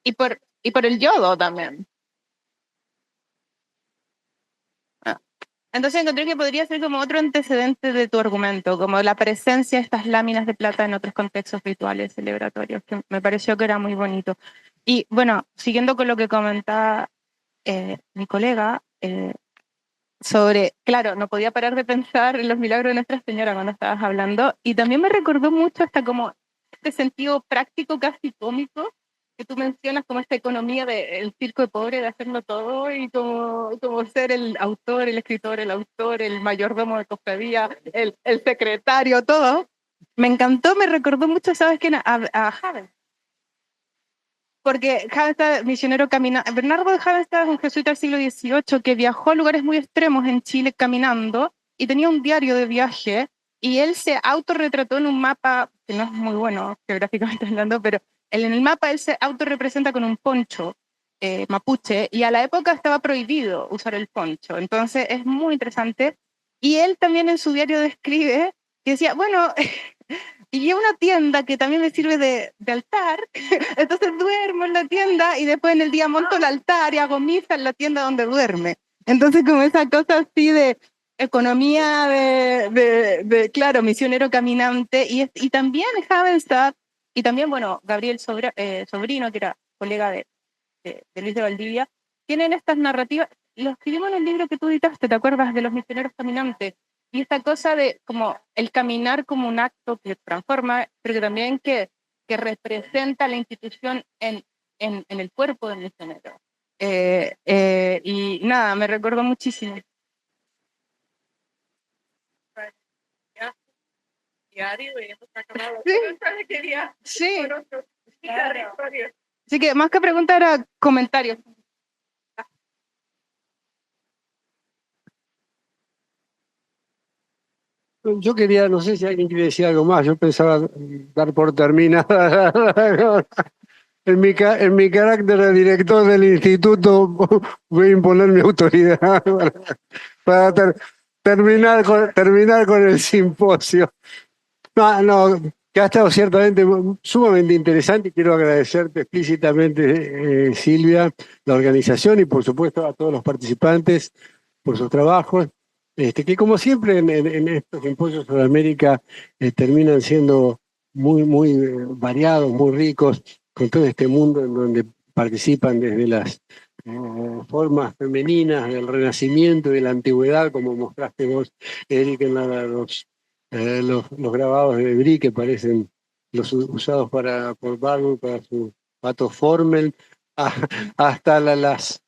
Y por el yodo también. Entonces encontré que podría ser como otro antecedente de tu argumento, como la presencia de estas láminas de plata en otros contextos rituales celebratorios, que me pareció que era muy bonito. Y bueno, siguiendo con lo que comentaba mi colega, sobre, claro, no podía parar de pensar en los milagros de Nuestra Señora cuando estabas hablando, y también me recordó mucho hasta como este sentido práctico, casi cómico, que tú mencionas, como esta economía del circo de pobre, de hacerlo todo, y como ser el autor, el escritor, el autor, el mayordomo de cofradía, el secretario, todo. Me encantó, me recordó mucho, ¿sabes quién? A Javes. Porque Javes, misionero caminando, Bernardo de Javes es un jesuita del siglo XVIII que viajó a lugares muy extremos en Chile caminando y tenía un diario de viaje, y él se autorretrató en un mapa, que no es muy bueno geográficamente hablando, pero en el mapa él se autorrepresenta con un poncho mapuche, y a la época estaba prohibido usar el poncho. Entonces es muy interesante. Y él también en su diario describe que decía, bueno, y a una tienda que también me sirve de altar, entonces duermo en la tienda y después en el día monto el altar y hago misa en la tienda donde duerme. Entonces como esa cosa así de economía claro, misionero caminante, y también Havenstadt, y también, bueno, Gabriel Sobrino, que era colega de Luis de Valdivia, tienen estas narrativas, lo escribimos en el libro que tú editaste, ¿te acuerdas? De los misioneros caminantes. Y esta cosa de como el caminar como un acto que transforma, pero que también que representa la institución en el cuerpo del misionero. Y nada, me recordó muchísimo. Sí. Así que más que preguntar, era comentarios. Yo quería, no sé si alguien quiere decir algo más, yo pensaba dar por terminada. En mi carácter de director del instituto voy a imponer mi autoridad para terminar con el simposio. No, que ha estado ciertamente sumamente interesante, y quiero agradecerte explícitamente, Silvia, la organización, y por supuesto a todos los participantes por sus trabajos, que como siempre en estos simposios sobre América terminan siendo muy variados, muy ricos, con todo este mundo en donde participan desde las formas femeninas del Renacimiento y de la Antigüedad, como mostraste vos, Eric, en los grabados de Debris que parecen los usados por Barbour para su pato Formel, hasta las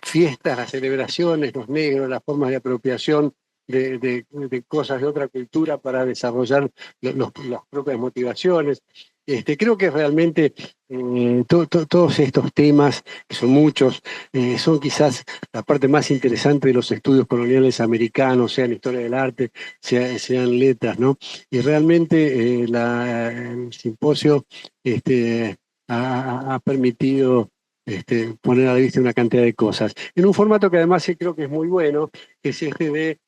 fiestas, las celebraciones, los negros, las formas de apropiación de cosas de otra cultura para desarrollar las propias motivaciones. Creo que realmente todos estos temas, que son muchos, son quizás la parte más interesante de los estudios coloniales americanos, sean historia del arte, sean letras, ¿no? Y realmente el simposio ha permitido poner a la vista una cantidad de cosas. En un formato que además creo que es muy bueno, que es de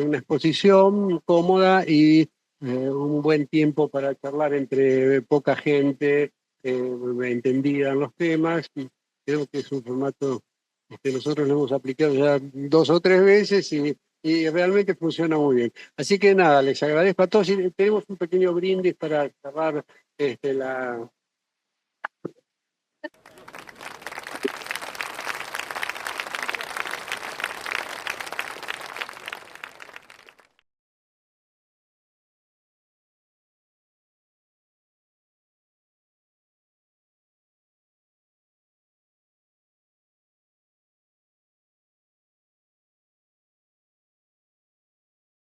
una exposición cómoda y un buen tiempo para charlar entre poca gente, entendida en los temas. Y creo que es un formato que nosotros lo hemos aplicado ya 2 o 3 veces y realmente funciona muy bien. Así que nada, les agradezco a todos y tenemos un pequeño brindis para cerrar la